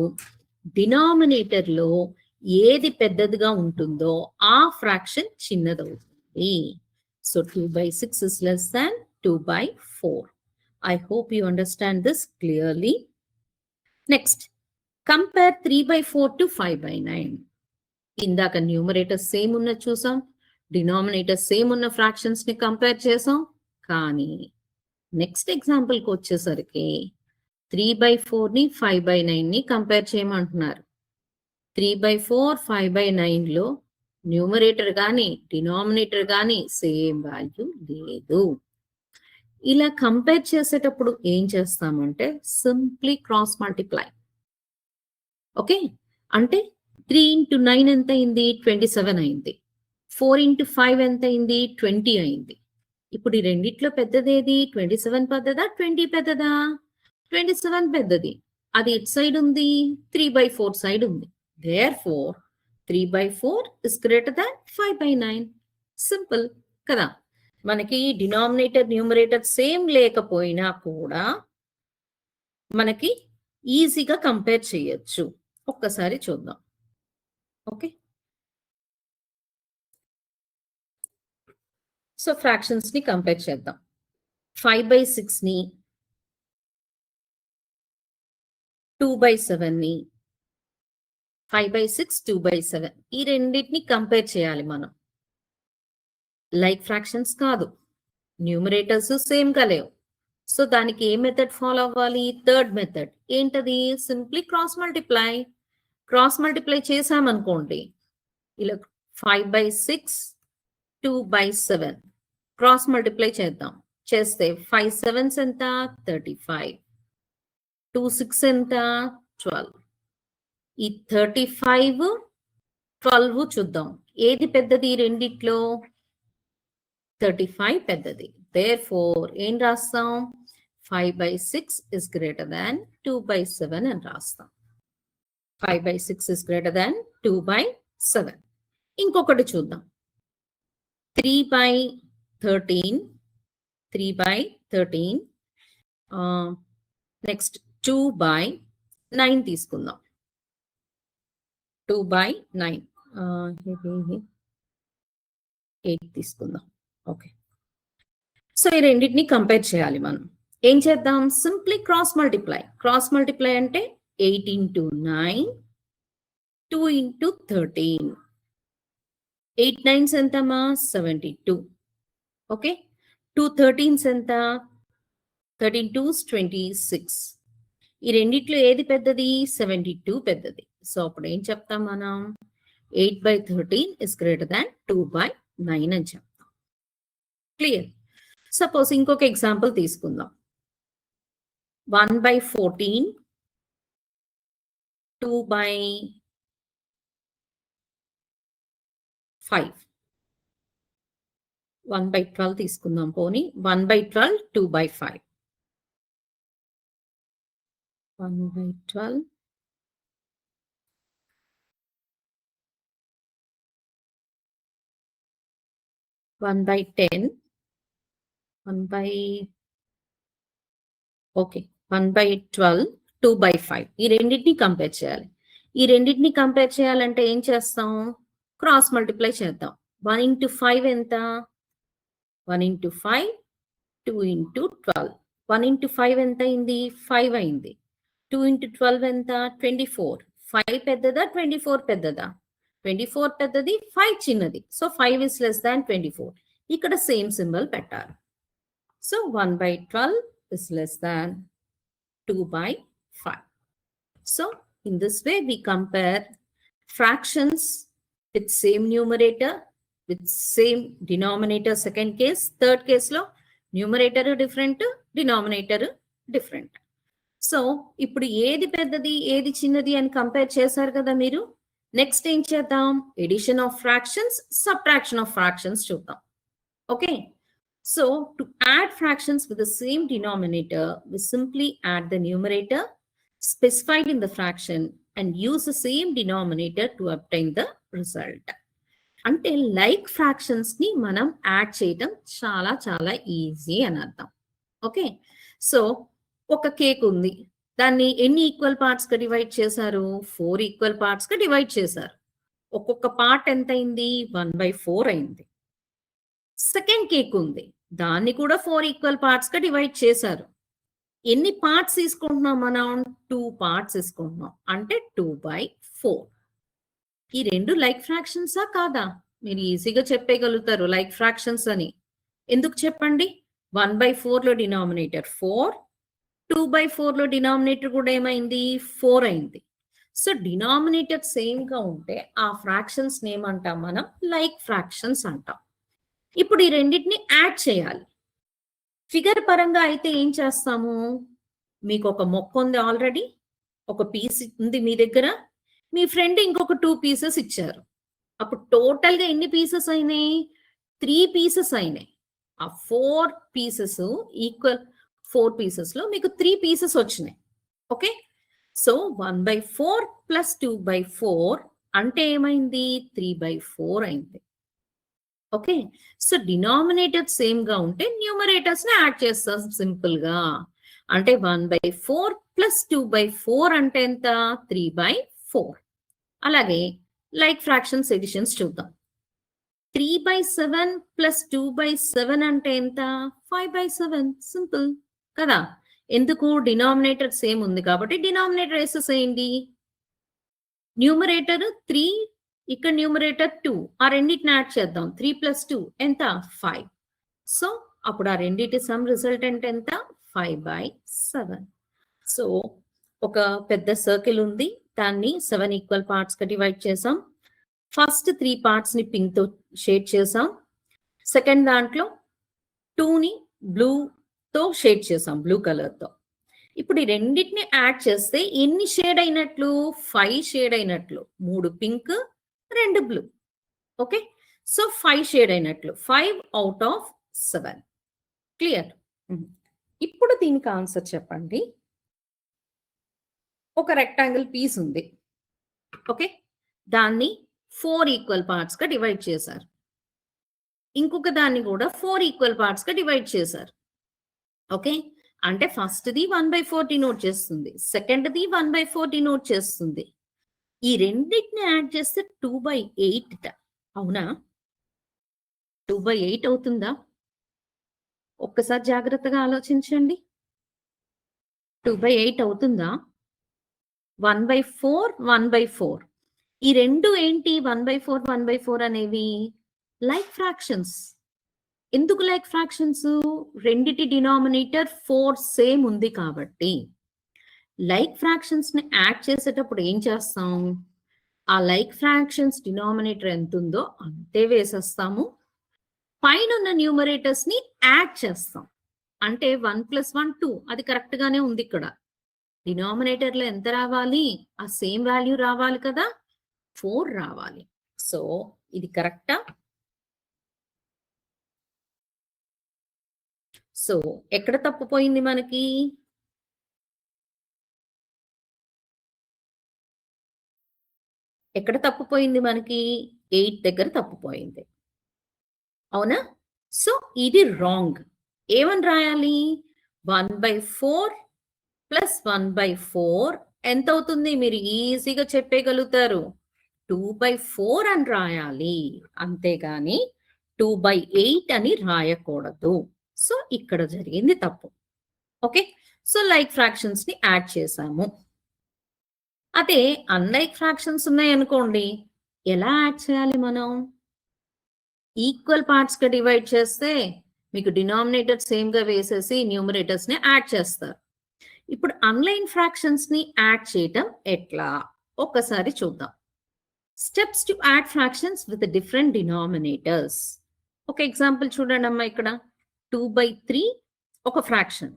డినామినేటర్ లో ఏది పెద్దదిగా ఉంటుందో ఆ ఫ్రాక్షన్ చిన్నదవుతుంది. So 2/6 is less than 2/4. I hope you understand this clearly. Next, compare 3/4 to 5/9. ఇందాక న్యూమరేటర్ సేమ్ ఉన్న చూసాం, డినామినేటర్ సేమ్ ఉన్న ఫ్రాక్షన్స్ ని కంపేర్ చేసాం. కానీ నెక్స్ట్ ఎగ్జాంపుల్కి వచ్చేసరికి 3/4 ని 5/9 ని కంపేర్ చేయమంటున్నారు. 3/4 5/9 లో న్యూమరేటర్ కానీ డినామినేటర్ కానీ సేమ్ వాల్యూ లేదు. ఇలా కంపేర్ చేసేటప్పుడు ఏం చేస్తామంటే సింప్లీ క్రాస్ మల్టిప్లై. ఓకే, అంటే 3 into 9 ఎంత అయింది? 27 అయింది. 4 into 5 ఎంత అయింది? 20 అయింది. ఇప్పుడు ఈ రెండిట్లో పెద్దదేది? 27 పెద్దదా 20 పెద్దదా? 27 పెద్దది. అది ఇట్ సైడ్ ఉంది, 3/4 సైడ్ ఉంది. Therefore 3/4 is greater than 5/9. Simple కదా. మనకి డినామినేటర్ న్యూమరేటర్ సేమ్ లేకపోయినా కూడా మనకి ఈజీగా కంపేర్ చేయొచ్చు. ఒక్కసారి చూద్దాం. ఓకే, సో ఫ్రాక్షన్స్ ని కంపేర్ చేద్దాం. 5/6 ని 2/7 ని 5/6 2/7 ఈ రెండింటిని కంపేర్ చేయాలి మనం. లైక్ ఫ్రాక్షన్స్ కాదు, న్యూమరేటర్స్ సేమ్ గా లేవు. సో దానికి ఏ మెథడ్ ఫాలో అవ్వాలి? Third method. ఏంటది? Simply cross multiply. Cross multiply చేసామనుకోండి, ఇలా 5/6 2/7 క్రాస్ మల్టిప్లై చేద్దాం. చేస్తే 5 7s ఎంత? 35. 2 6 ఎంత? 12. ఈ 35 12 చూద్దాం, ఏది పెద్దది రెండిట్లో? 35 పెద్దది. Therefore ఏం రాస్తాం? 5/6 is greater than 2/7 అని రాస్తాం. 5/6 is greater than 2/7. ఇంకొకటి చూద్దాం. 3/13. 3/13. నెక్స్ట్ 2/9 తీసుకుందాం. 2/9. 8 తీసుకుందాం. ఓకే. సో ఈ రెండింటిని కంపేర్ చేయాలి మనం. ఏం చేద్దాం? Simply cross multiply. Cross multiply అంటే 8 into 9, 2 into 13. 8 9s ఎంతమా? 72. Okay. 2 13s ఎంత? 13 2s 26. ఈ రెండిట్లో ఏది పెద్దది? 72 పెద్దది. సో అప్పుడు ఏం చెప్తాం మనం? 8/13 is greater than 2/9 అని చెప్తాం. క్లియర్? సపోజ్ ఇంకొక ఎగ్జాంపుల్ తీసుకుందాం. 1/14, 2/5. 1/12 తీసుకుందాం పోనీ. 1/12, 2/5. 1/12. 1/10. 1/12, 2/5. ఈ రెండింటిని కంపేర్ చేయాలి. ఈ రెండింటిని కంపేర్ చేయాలంటే ఏం చేస్తాం? క్రాస్ మల్టిప్లై చేద్దాం. 1 into 5 ఎంత? 1 into 5, 2 into 12. 1 into 5 ఎంత అయింది? 5 అయింది. 2 into 12 ఎంత? 24. 5 పెద్దదా? 24 పెద్దదా? 24 పెద్దది, 5 చిన్నది. So 5 is less than 24. ఇక్కడ సేమ్ సింబల్ పెట్టాలి. So 1/12 is less than 2/5. So in this way we compare fractions with same numerator with same denominator. Second case, third case లో numerator different, denominator different. So ఇప్పుడు ఏది పెద్దది ఏది చిన్నది అని compare చేశారు కదా మీరు. నెక్స్ట్ ఏం చేద్దాం? Addition of fractions, subtraction of fractions చూద్దాం. Okay. So to add fractions with the same denominator, we simply add the numerator specified in the fraction and use the same denominator to obtain the result. అంటే like fractions ని మనం add చేయడం చాలా చాలా easy అని అర్థం. Okay. So ఒక cake ఉంది. దాన్ని ఎన్ని ఈక్వల్ పార్ట్స్ గా డివైడ్ చేశారు? 4 ఈక్వల్ పార్ట్స్ గా డివైడ్ చేశారు. ఒక్కొక్క పార్ట్ ఎంత అయింది? 1/4 అయింది. సెకండ్ కేక్ ఉంది. దాన్ని కూడా 4 ఈక్వల్ పార్ట్స్ గా డివైడ్ చేశారు. ఎన్ని పార్ట్స్ తీసుకుంటున్నాం మనం? 2 పార్ట్స్ తీసుకుంటున్నాం. అంటే 2/4. ఈ రెండు లైక్ ఫ్రాక్షన్సా కాదా? మీరు ఈజీగా చెప్పగలుగుతారు లైక్ ఫ్రాక్షన్స్ అని. ఎందుకు చెప్పండి? 1/4 లో డినామినేటర్ 4, 2/4 లో డినామినేటర్ కూడా ఏమైంది? 4 అయింది. సో డినామినేటర్ సేమ్ గా ఉంటే ఆ ఫ్రాక్షన్స్ ఏమంటాం మనం? లైక్ ఫ్రాక్షన్స్ అంటాం. ఇప్పుడు ఈ రెండింటిని యాడ్ చేయాలి. ఫిగర్ పరంగా అయితే ఏం చేస్తాము? మీకు ఒక మొక్క ఉంది ఆల్రెడీ, ఒక పీస్ ఉంది మీ దగ్గర, మీ ఫ్రెండ్ ఇంకొక 2 పీసెస్ ఇచ్చారు. అప్పుడు టోటల్ గా ఎన్ని పీసెస్ అయినాయి? 3 పీసెస్ అయినాయి. ఆ 4 పీసెస్ ఈక్వల్ 4 పీసెస్ లో మీకు 3 పీసెస్ వచ్చినాయి. ఓకే. సో 1/4 ప్లస్ 2/4 అంటే ఏమైంది? 3/4 అయింది. ఓకే. సో డినామినేటర్ సేమ్ గా ఉంటే న్యూమరేటర్స్ ని యాడ్ చేస్తాం సింపుల్ గా. అంటే 1/4 ప్లస్ 2/4 అంటే ఎంత? 3/4. అలాగే లైక్ ఫ్రాక్షన్స్ ఎడిషన్స్ చూద్దాం. 3/7 ప్లస్ 2/7 అంటే ఎంత? 5/7. సింపుల్ కదా. ఎందుకు? డినామినేటర్ సేమ్ ఉంది కాబట్టి డినామినేటర్ వేసేసేయండి. న్యూమరేటర్ 3, ఇక్కడ న్యూమరేటర్ 2. ఆ రెండింటిని యాడ్ చేద్దాం. 3 + 2 ఎంత? 5. సో అప్పుడు ఆ రెండింటి సమ్ రిజల్టెంట్ ఎంత? 5/7. సో ఒక పెద్ద సర్కిల్ ఉంది. దాన్ని 7 ఈక్వల్ పార్ట్స్ గా డివైడ్ చేసాం. ఫస్ట్ 3 పార్ట్స్ ని పింక్ తో షేడ్ చేసాం. సెకండ్ దాంట్లో 2 ని బ్లూ తో షేడ్ చేసాం, బ్లూ కలర్ తో. ఇప్పుడు ఈ రెండింటిని యాడ్ చేస్తే ఎన్ని షేడ్ అయినట్లు? 5 షేడ్ అయినట్లు. 3 pink, 2 blue. Okay. So 5 shade అయినట్లు. 5 అవుట్ ఆఫ్ 7. క్లియర్? ఇప్పుడు దీనికి ఆన్సర్ చెప్పండి. ఒక రెక్టాంగిల్ పీస్ ఉంది. ఓకే. దాన్ని 4 ఈక్వల్ పార్ట్స్ గా డివైడ్ చేశారు. ఇంకొక దాన్ని కూడా 4 ఈక్వల్ పార్ట్స్ గా డివైడ్ చేశారు. ఓకే, అంటే ఫస్ట్ది 1/4 డినోట్ చేస్తుంది, సెకండ్ది 1/4 డినోట్ చేస్తుంది. ఈ రెండింటిని యాడ్ చేస్తే 2/8. అవునా? 2/8 అవుతుందా? ఒక్కసారి జాగ్రత్తగా ఆలోచించండి. 2/8 అవుతుందా? 1/4 1/4. ఈ రెండు ఏంటి? 1/4 1/4 అనేవి లైక్ ఫ్రాక్షన్స్. ఎందుకు లైక్ ఫ్రాక్షన్స్? రెండిటి డినామినేటర్ 4 సేమ్ ఉంది కాబట్టి. లైక్ ఫ్రాక్షన్స్ ని యాడ్ చేసేటప్పుడు ఏం చేస్తాం? ఆ లైక్ ఫ్రాక్షన్స్ డినామినేటర్ ఎంత ఉందో అంతే వేసేస్తాము. పైన ఉన్న న్యూమరేటర్స్ ని యాడ్ చేస్తాం. అంటే 1 + 1 2, అది కరెక్ట్ గానే ఉంది. ఇక్కడ డినామినేటర్ లో ఎంత రావాలి? ఆ సేమ్ వాల్యూ రావాలి కదా, 4 రావాలి. సో ఇది కరెక్టా? సో ఎక్కడ తప్పిపోయింది మనకి? ఎక్కడ తప్పిపోయింది మనకి? 8 దగ్గర తప్పిపోయింది. అవునా? సో ఇది రాంగ్. ఏమని రాయాలి? 1/4 + 1/4 ఎంత అవుతుంది? మీరు ఈజీగా చెప్పేయగలుగుతారు. 2/4 అని రాయాలి, అంతేగాని 2/8 అని రాయకూడదు. సో ఇక్కడ జరిగింది తప్పు. ఓకే, సో లైక్ ఫ్రాక్షన్స్ ని యాడ్ చేసాము. అదే అన్లైక్ ఫ్రాక్షన్స్ ఉన్నాయనుకోండి, ఎలా యాడ్ చేయాలి మనం? ఈక్వల్ పార్ట్స్ గా డివైడ్ చేస్తే మీకు డినామినేటర్ సేమ్ గా వేసేసి న్యూమరేటర్స్ ని యాడ్ చేస్తారు. ఇప్పుడు అన్లైన్ ఫ్రాక్షన్స్ ని యాడ్ చేయటం ఎట్లా ఒక్కసారి చూద్దాం. Steps to add fractions with different denominators. ఒక ఎగ్జాంపుల్ చూడండి అమ్మా. ఇక్కడ 2/3 ఒక ఫ్రాక్షన్,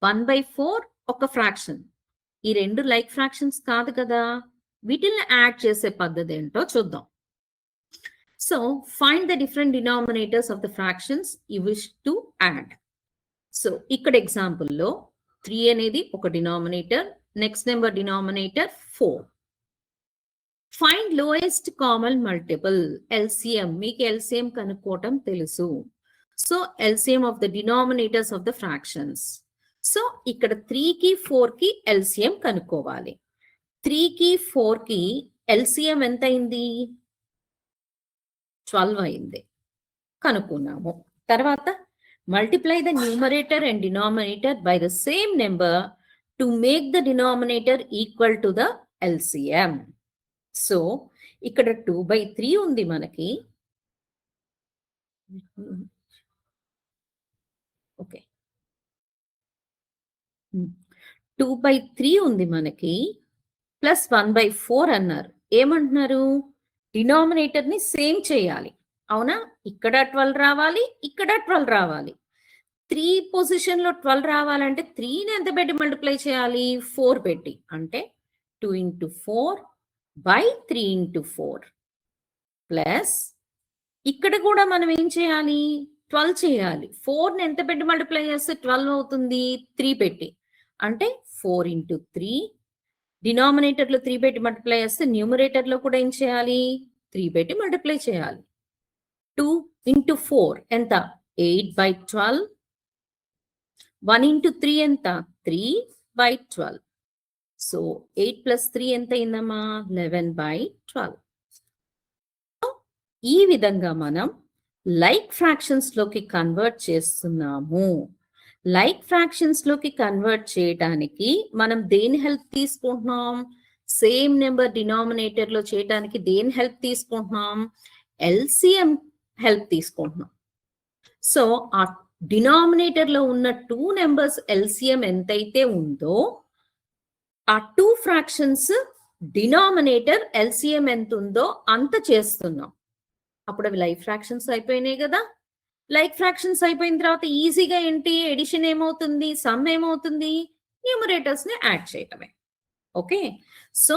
1/4 ఒక ఫ్రాక్షన్. ఈ రెండు లైక్ ఫ్రాక్షన్స్ కాదు కదా, వీటిని యాడ్ చేసే పద్ధతి ఏంటో చూద్దాం. So find the different denominators of the fractions you wish to add. So ఇక్కడ ఎగ్జాంపుల్లో 3 అనేది ఒక denominator, next number denominator 4. Find lowest common multiple, LCM. మీకు ఎల్సిఎం కనుక్కోవటం తెలుసు. So LCM of the denominators of the fractions. So ఇక్కడ 3కి 4కి LCM కనుక్కోవాలి. 3కి 4కి ఎల్సిఎం ఎంత అయింది? 12 అయింది, కనుక్కున్నాము. తర్వాత multiply the numerator and denominator by the same number to make the denominator equal to the LCM. So ఇక్కడ 2/3 ఉంది మనకి. ఓకే, 2/3 ఉంది మనకి, ప్లస్ 1/4 అన్నారు. ఏమంటున్నారు? డినామినేటర్ ని సేమ్ చేయాలి. అవునా? ఇక్కడ 12 రావాలి, ఇక్కడ 12 రావాలి. 3 పొజిషన్ లో 12 రావాలంటే 3ని ఎంత పెట్టి మల్టిప్లై చేయాలి? 4 పెట్టి. అంటే 2 × 4 / 3 × 4 ప్లస్ ఇక్కడ కూడా మనం ఏం చేయాలి? 12 చేయాలి. 4ని ఎంత పెట్టి మల్టిప్లై చేస్తే 12 అవుతుంది? 3 పెట్టి. అంటే 4 × 3. డినామినేటర్ లో 3 పెట్టి మల్టిప్లై చేస్తే న్యూమరేటర్ లో కూడా ఏం చేయాలి? 3 పెట్టి మల్టిప్లై చేయాలి. 2 × 4 ఎంత? 8/12. 1 × 3 ఎంత? 3/12. సో 8 + 3 ఎంత అయిందమ్మా? 11/12. ఈ విధంగా మనం లైక్ ఫ్రాక్షన్స్ లోకి కన్వర్ట్ చేస్తున్నాము. లైక్ ఫ్రాక్షన్స్ లోకి కన్వర్ట్ చేయడానికి మనం దేని హెల్ప్ తీసుకుంటున్నాం? సేమ్ నెంబర్ డినామినేటర్ లో చేయడానికి దేని హెల్ప్ తీసుకుంటున్నాం? ఎల్సిఎం హెల్ప్ తీసుకుంటున్నాం. సో ఆ డినామినేటర్ లో ఉన్న 2 నెంబర్స్ ఎల్సిఎం ఎంతైతే ఉందో ఆ 2 ఫ్రాక్షన్స్ డినామినేటర్ ఎల్సిఎం ఎంత ఉందో అంత చేస్తున్నాం. అప్పుడు అవి లైక్ ఫ్రాక్షన్స్ అయిపోయినాయి కదా. లైక్ ఫ్రాక్షన్స్ అయిపోయిన తర్వాత ఈజీగా ఏంటి? ఎడిషన్ ఏమవుతుంది? సమ్ ఏమవుతుంది? న్యూమరేటర్స్ ని యాడ్ చేయటమే. ఓకే, సో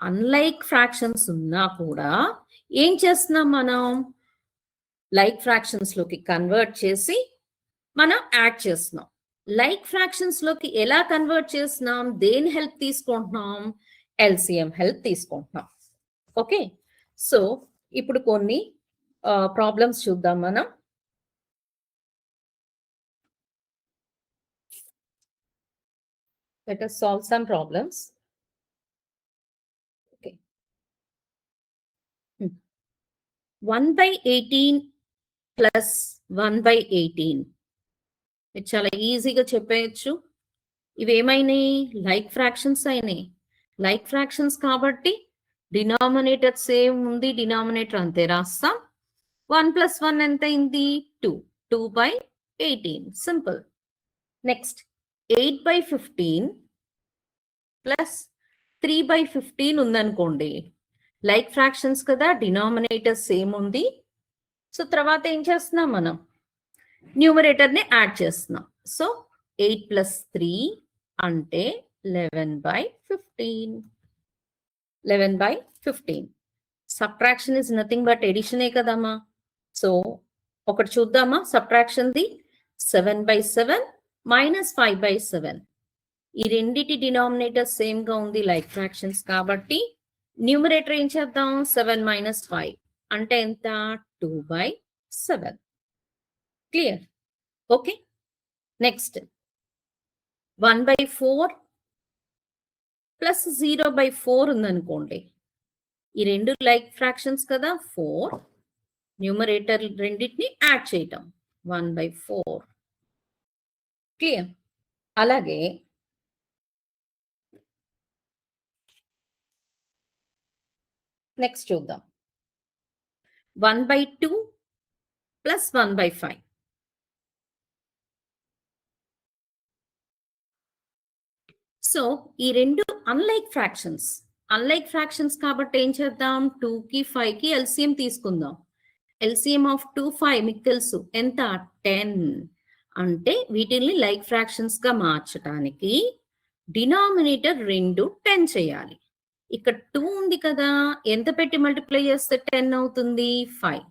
అన్లైక్ ఫ్రాక్షన్స్ ఉన్నా కూడా ఏం చేస్తున్నాం మనం? లైక్ ఫ్రాక్షన్స్ లోకి కన్వర్ట్ చేసి మనం యాడ్ చేస్తున్నాం. లైక్ ఫ్రాక్షన్స్ లోకి ఎలా కన్వర్ట్ చేస్తున్నాం? దేని హెల్ప్ తీసుకుంటున్నాం? ఎల్సిఎం హెల్ప్ తీసుకుంటున్నాం. ఓకే, సో ఇప్పుడు కొన్ని ప్రాబ్లమ్స్ చూద్దాం మనం. Let us solve some problems. Okay. 1/18 plus 1/18. ఇది చాలా ఈజీగా చెప్పేయచ్చు. ఇవేమైనాయి? లైక్ ఫ్రాక్షన్స్ అయినాయి. లైక్ ఫ్రాక్షన్స్ కాబట్టి డినామినేటర్ సేమ్ ఉంది, డినామినేటర్ అంతే రాస్తాం. 1 + 1 ఎంత అయింది? 2. 2/18. సింపుల్. నెక్స్ట్ 8/15 ప్లస్ 3/15 ఉందనుకోండి. లైక్ ఫ్రాక్షన్స్ కదా, డినామినేటర్ సేమ్ ఉంది. సో తర్వాత ఏం చేస్తున్నాం మనం? న్యూమరేటర్ని యాడ్ చేస్తున్నాం. సో 8 + 3 అంటే 11/15. 11/15. సబ్ట్రాక్షన్ ఇస్ నథింగ్ బట్ ఎడిషనే కదమ్మా. సో ఒకటి చూద్దామా సబ్ట్రాక్షన్ది? 7/7 - 5/7. ఈ రెండిటి డినామినేటర్ సేమ్ గా ఉంది లైక్ ఫ్రాక్షన్స్ కాబట్టి న్యూమరేటర్ ఏం చేద్దాం? 7 - 5 అంటే ఎంత? 2/7. క్లియర్? ఓకే. నెక్స్ట్ 1/4 ప్లస్ 0/4 ఉందనుకోండి. ఈ రెండు లైక్ ఫ్రాక్షన్స్ కదా, 4. న్యూమరేటర్ రెండింటిని యాడ్ చేయటం 1/4. క్లియర్? అలాగే నెక్స్ట్ చూద్దాం. 1/2 ప్లస్ 1/5. సో ఈ రెండు అన్లైక్ ఫ్రాక్షన్స్ కాబట్టి ఏం చేద్దాం? 2కి 5కి ఎల్సిఎం తీసుకుందాం. ఎల్సిఎం ఆఫ్ 2, 5 మీకు తెలుసు ఎంత? 10. అంటే వీటిని లైక్ ఫ్రాక్షన్స్ గా మార్చడానికి డినామినేటర్ 2 10 చేయాలి. ఇక్కడ 2 ఉంది కదా, ఎంత పెట్టి మల్టిప్లై చేస్తే 10 అవుతుంది? 5.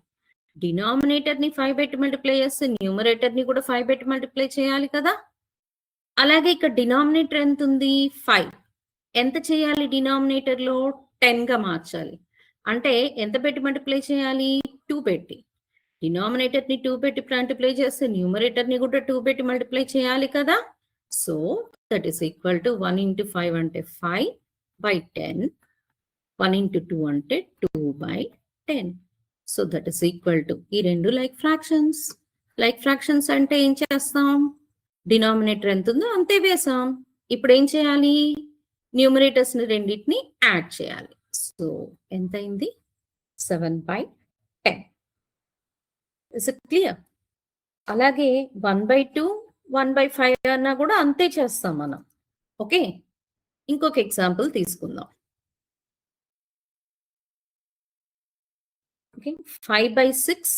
డినామినేటర్ ని 5 పెట్టి మల్టిప్లై చేస్తే న్యూమరేటర్ ని కూడా 5 పెట్టి మల్టిప్లై చేయాలి కదా. అలాగే ఇక్కడ డినామినేటర్ ఎంత ఉంది? 5. ఎంత చేయాలి? డినామినేటర్ లో 10 గా మార్చాలి. అంటే ఎంత పెట్టి మల్టిప్లై చేయాలి? 2 పెట్టి. డినామినేటర్ ని 2 పెట్టి మల్టిప్లై చేస్తే న్యూమరేటర్ ని కూడా 2 పెట్టి మల్టిప్లై చేయాలి కదా. So that is equal to 1 × 5 అంటే 5/10. 1 × 2 అంటే 2/10. So that is equal to ఈ రెండు లైక్ ఫ్రాక్షన్స్ అంటే ఏం చేస్తాం? డినామినేటర్ ఎంత ఉందో అంతే వేసాం. ఇప్పుడు ఏం చేయాలి? న్యూమరేటర్స్ ని రెండింటిని యాడ్ చేయాలి. సో ఎంత అయింది? 7/10. Is it clear? అలాగే 1/2, 1/5 అన్నా కూడా అంతే చేస్తాం మనం. ఓకే, ఇంకొక ఎగ్జాంపుల్ తీసుకుందాం. ఓకే, 5/6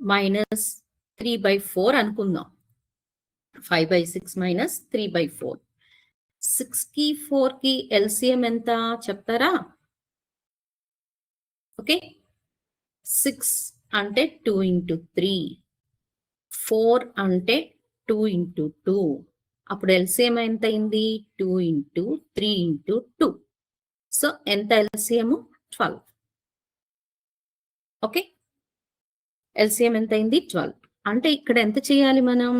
- 3/4 అనుకుందాం. 5/6 - 3/4. 6కి 4కి ఎల్సిఎం ఎంత చెప్తారా? ఓకే, 6 అంటే 2 × 3, 4 అంటే 2 × 2. అప్పుడు ఎల్సిఎం ఎంత అయింది? 2 × 3 × 2. సో ఎంత ఎల్సిఎం? 12. ఓకే, ఎల్సిఎం ఎంత అయింది? 12. అంటే ఇక్కడ ఎంత చేయాలి మనం?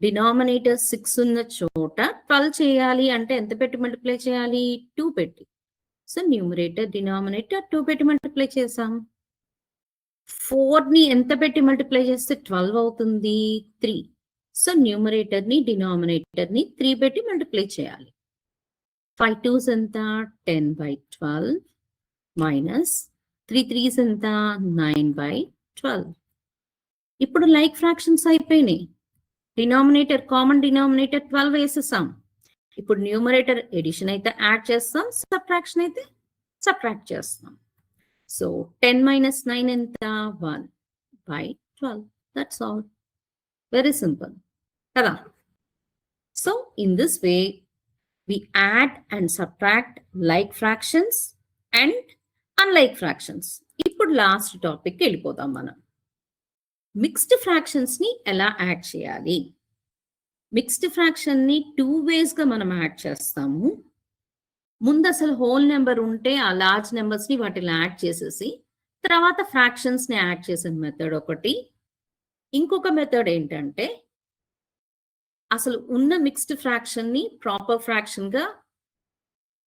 డినామినేటర్ 6 ఉన్న చోట 12 చేయాలి. అంటే ఎంత పెట్టి మల్టిప్లై చేయాలి? 2 పెట్టి. సో న్యూమరేటర్ డినామినేటర్ 2 పెట్టి మల్టిప్లై చేసాం. 4ని ఎంత పెట్టి మల్టిప్లై చేస్తే 12 అవుతుంది? 3. సో న్యూమరేటర్ ని డినామినేటర్ ని 3 పెట్టి మల్టిప్లై చేయాలి. 5 2s ఎంత? 10/12 మైనస్ 3 3s ఎంత? 9/12. ఇప్పుడు లైక్ ఫ్రాక్షన్స్ అయిపోయినాయి. డినామినేటర్ కామన్ డినామినేటర్ 12 వేసేసాం. ఇప్పుడు న్యూమరేటర్ ఎడిషన్ అయితే యాడ్ చేస్తాం, సబ్ట్రాక్షన్ అయితే సబ్ట్రాక్ట్ చేస్తాం. సో 10 - 9 ఎంత? 1/12. That's all. వెరీ సింపుల్ కదా. So in this way we add and subtract like fractions and unlike fractions. ఇప్పుడు లాస్ట్ టాపిక్ వెళ్ళిపోదాం మనం. మిక్స్డ్ ఫ్రాక్షన్స్ ని ఎలా యాడ్ చేయాలి? మిక్స్డ్ ఫ్రాక్షన్ ని 2 ways గా మనం యాడ్ చేస్తాము. ముందు అసలు హోల్ నెంబర్ ఉంటే ఆ లార్జ్ నెంబర్స్ని వాటిని యాడ్ చేసేసి తర్వాత ఫ్రాక్షన్స్ని యాడ్ చేసిన మెథడ్ ఒకటి. ఇంకొక మెథడ్ ఏంటంటే అసలు ఉన్న మిక్స్డ్ ఫ్రాక్షన్ని ప్రాపర్ ఫ్రాక్షన్గా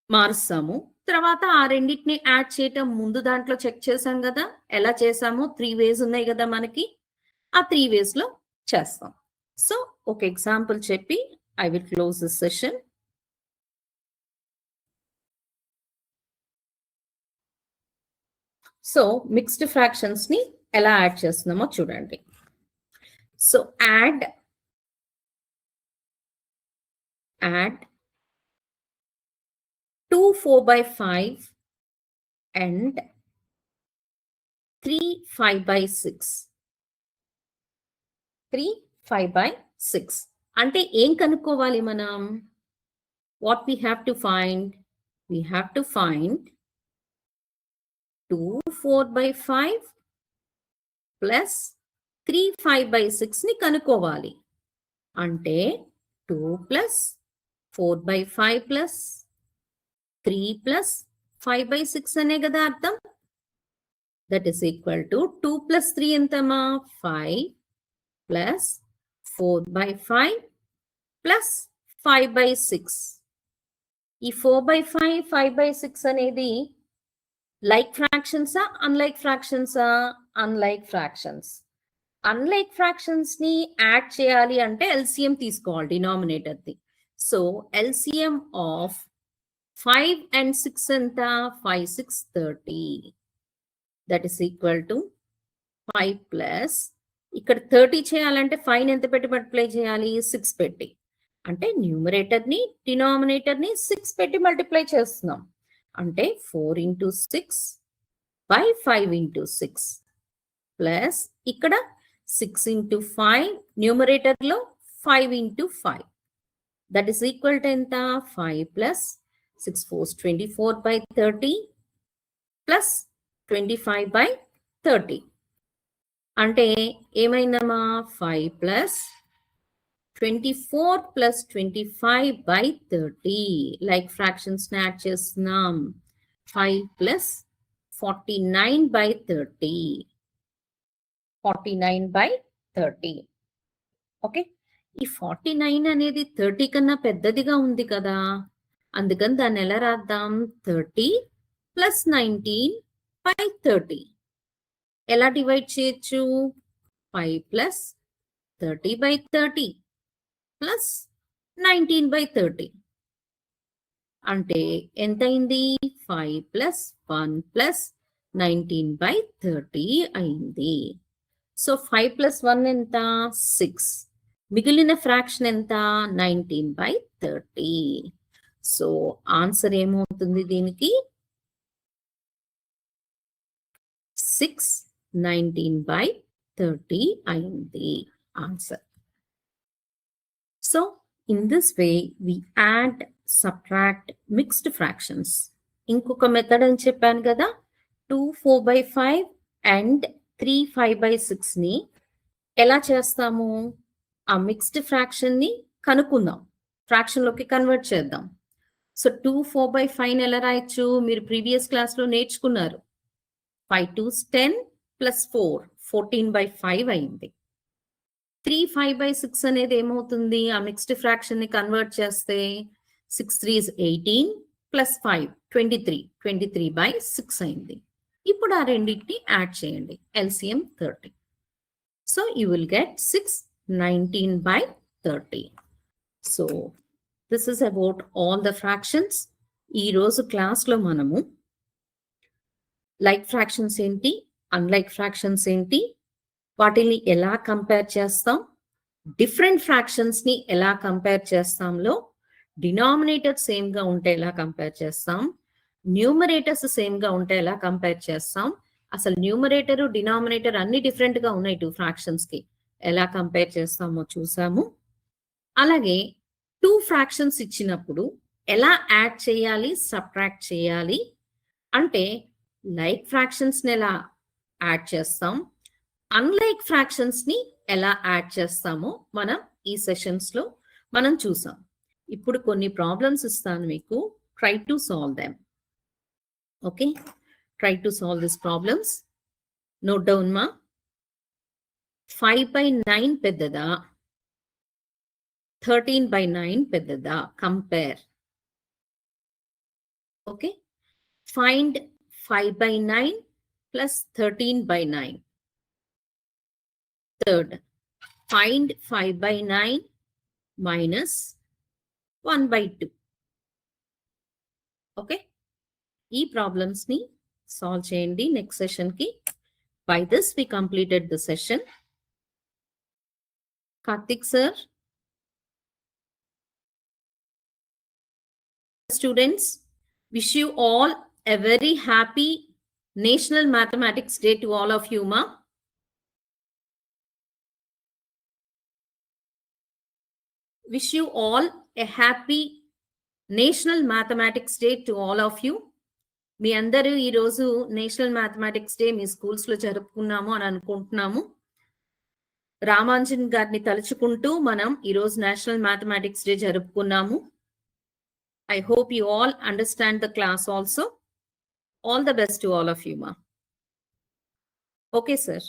మారుస్తాము. తర్వాత ఆ రెండింటిని యాడ్ చేయటం ముందు దాంట్లో చెక్ చేసాం కదా, ఎలా చేసామో 3 వేస్ ఉన్నాయి కదా మనకి, ఆ 3 వేస్లో చేస్తాం. సో ఒక ఎగ్జాంపుల్ చెప్పి I will close this session. So mixed fractions ని ఎలా యాడ్ చేస్తున్నామో చూడండి. So add 2 4/5 and 3 5/6. 3 5/6 అంటే ఏం కనుక్కోవాలి మనం? What we have to find? We have to find 2 4/5 plus 3 5/6 ని కనుక్కోవాలి. అంటే 2 plus 4/5 plus 3 plus 5/6 అనే కదా అర్థం. That is equal to 2 plus 3 ఎంతమా 5 plus 4/5 plus 5/6. ఈ 4/5 5/6 అనేది లైక్ ఫ్రాక్షన్సా అన్లైక్ ఫ్రాక్షన్సా? Unlike fractions. అన్లైక్ ఫ్రాక్షన్స్ ని యాడ్ చేయాలి అంటే ఎల్సిఎం తీసుకోవాలి డినామినేటర్ది. సో ఎల్సిఎం ఆఫ్ 5 and 6 ఎంత? 5 6 30. That is equal to 5 plus ఇక్కడ 30 చేయాలంటే 5 ఎంత పెట్టి మల్టిప్లై చేయాలి? 6 పెట్టి. అంటే న్యూమరేటర్ ని డినామినేటర్ ని 6 పెట్టి మల్టిప్లై చేస్తున్నాం. అంటే 4 into 6 by 5 into 6 ప్లస్ ఇక్కడ 6 into 5 న్యూమరేటర్ లో 5 into 5. That is equal to ఎంత? 5 ప్లస్ 6 4 24/30 ప్లస్ 25/30. అంటే ఏమైందమ్మా? 5 plus 24 plus 25/30. Like fractions add చేస్తున్నాం. 5 ప్లస్ 49/30. 49/30. ఓకే, ఈ 49 అనేది 30 కన్నా పెద్దదిగా ఉంది కదా, అందుకని దాన్ని ఎలా రాద్దాం? 30 ప్లస్ 19/30. ఎలా డివైడ్ చేయొచ్చు? 5 ప్లస్ 30/30 ప్లస్ 19/30 అంటే ఎంతైంది? 5 ప్లస్ 1 ప్లస్ 19/30 అయింది. సో 5 ప్లస్ 1 ఎంత? 6. మిగిలిన ఫ్రాక్షన్ ఎంత? 19/30. సో ఆన్సర్ ఏమవుతుంది దీనికి? 6 19/30 అయింది answer. So in this way we add, subtract mixed fractions. ఇంకొక మెథడ్ అని చెప్పాను కదా, 2 4/5 and 3 5/6 ని ఎలా చేస్తాము? ఆ మిక్స్డ్ ఫ్రాక్షన్ ని కనుక్కుందాం, ఫ్రాక్షన్ లోకి కన్వర్ట్ చేద్దాం. సో 2 4/5 ని ఎలా రాయొచ్చు? మీరు ప్రీవియస్ క్లాస్ లో నేర్చుకున్నారు. 5 2s 10 ప్లస్ 4 14/5 అయింది. 3 5/6 అనేది ఏమవుతుంది? ఆ మిక్స్డ్ ఫ్రాక్షన్ ని కన్వర్ట్ చేస్తే 6 3s 18 ప్లస్ 5 23 23/6 అయింది. ఇప్పుడు ఆ రెండింటిని యాడ్ చేయండి. LCM 30. So you will get 6 19/30. So this is about all the fractions. ఈ రోజు క్లాస్లో మనము లైక్ ఫ్రాక్షన్స్ ఏంటి, అన్లైక్ ఫ్రాక్షన్స్ ఏంటి, వాటిని ఎలా కంపేర్ చేస్తాం, డిఫరెంట్ ఫ్రాక్షన్స్ ని ఎలా కంపేర్ చేస్తాంలో డినామినేటర్ సేమ్ గా ఉంటే ఎలా కంపేర్ చేస్తాం, న్యూమరేటర్స్ సేమ్ గా ఉంటే ఎలా కంపేర్ చేస్తాం, అసలు న్యూమరేటర్ డినామినేటర్ అన్ని డిఫరెంట్ గా ఉన్నాయి 2 ఫ్రాక్షన్స్ కి, ఎలా కంపేర్ చేస్తామో చూసాము. అలాగే 2 ఫ్రాక్షన్స్ ఇచ్చినప్పుడు ఎలా యాడ్ చేయాలి, సబ్ట్రాక్ట్ చేయాలి, అంటే లైక్ ఫ్రాక్షన్స్ ని ఎలా యాడ్ చేస్తాం, అన్లైక్ ఫ్రాక్షన్స్ ని ఎలా యాడ్ చేస్తామో మనం ఈ సెషన్స్ లో మనం చూసాం. ఇప్పుడు కొన్ని ప్రాబ్లమ్స్ ఇస్తాను మీకు, Try to solve them. Okay, try to solve these problems. Note down ma. 5/9 పెద్దదా 13/9 పెద్దదా? Compare. Okay, find 5/9 plus 13/9. Third, find 5/9 minus 1/2. Okay, ఈ ప్రాబ్లమ్స్ ని సాల్వ్ చేయండి నెక్స్ట్ సెషన్ కి. By this we completed the session. Karthik sir, students, wish you all a very happy National Mathematics Day to all of you, ma. Wish you all a happy National Mathematics Day to all of you. మీ అందరూ ఈరోజు national mathematics day మీ schools లో జరుపుకున్నాము అని అనుకుంటున్నాము. రామాంజన్ గారిని తలుచుకుంటూ మనం ఈరోజు నేషనల్ మ్యాథమెటిక్స్ డే జరుపుకున్నాము. I hope you all understand the class also. All the best to all of you, ma. Okay, sir.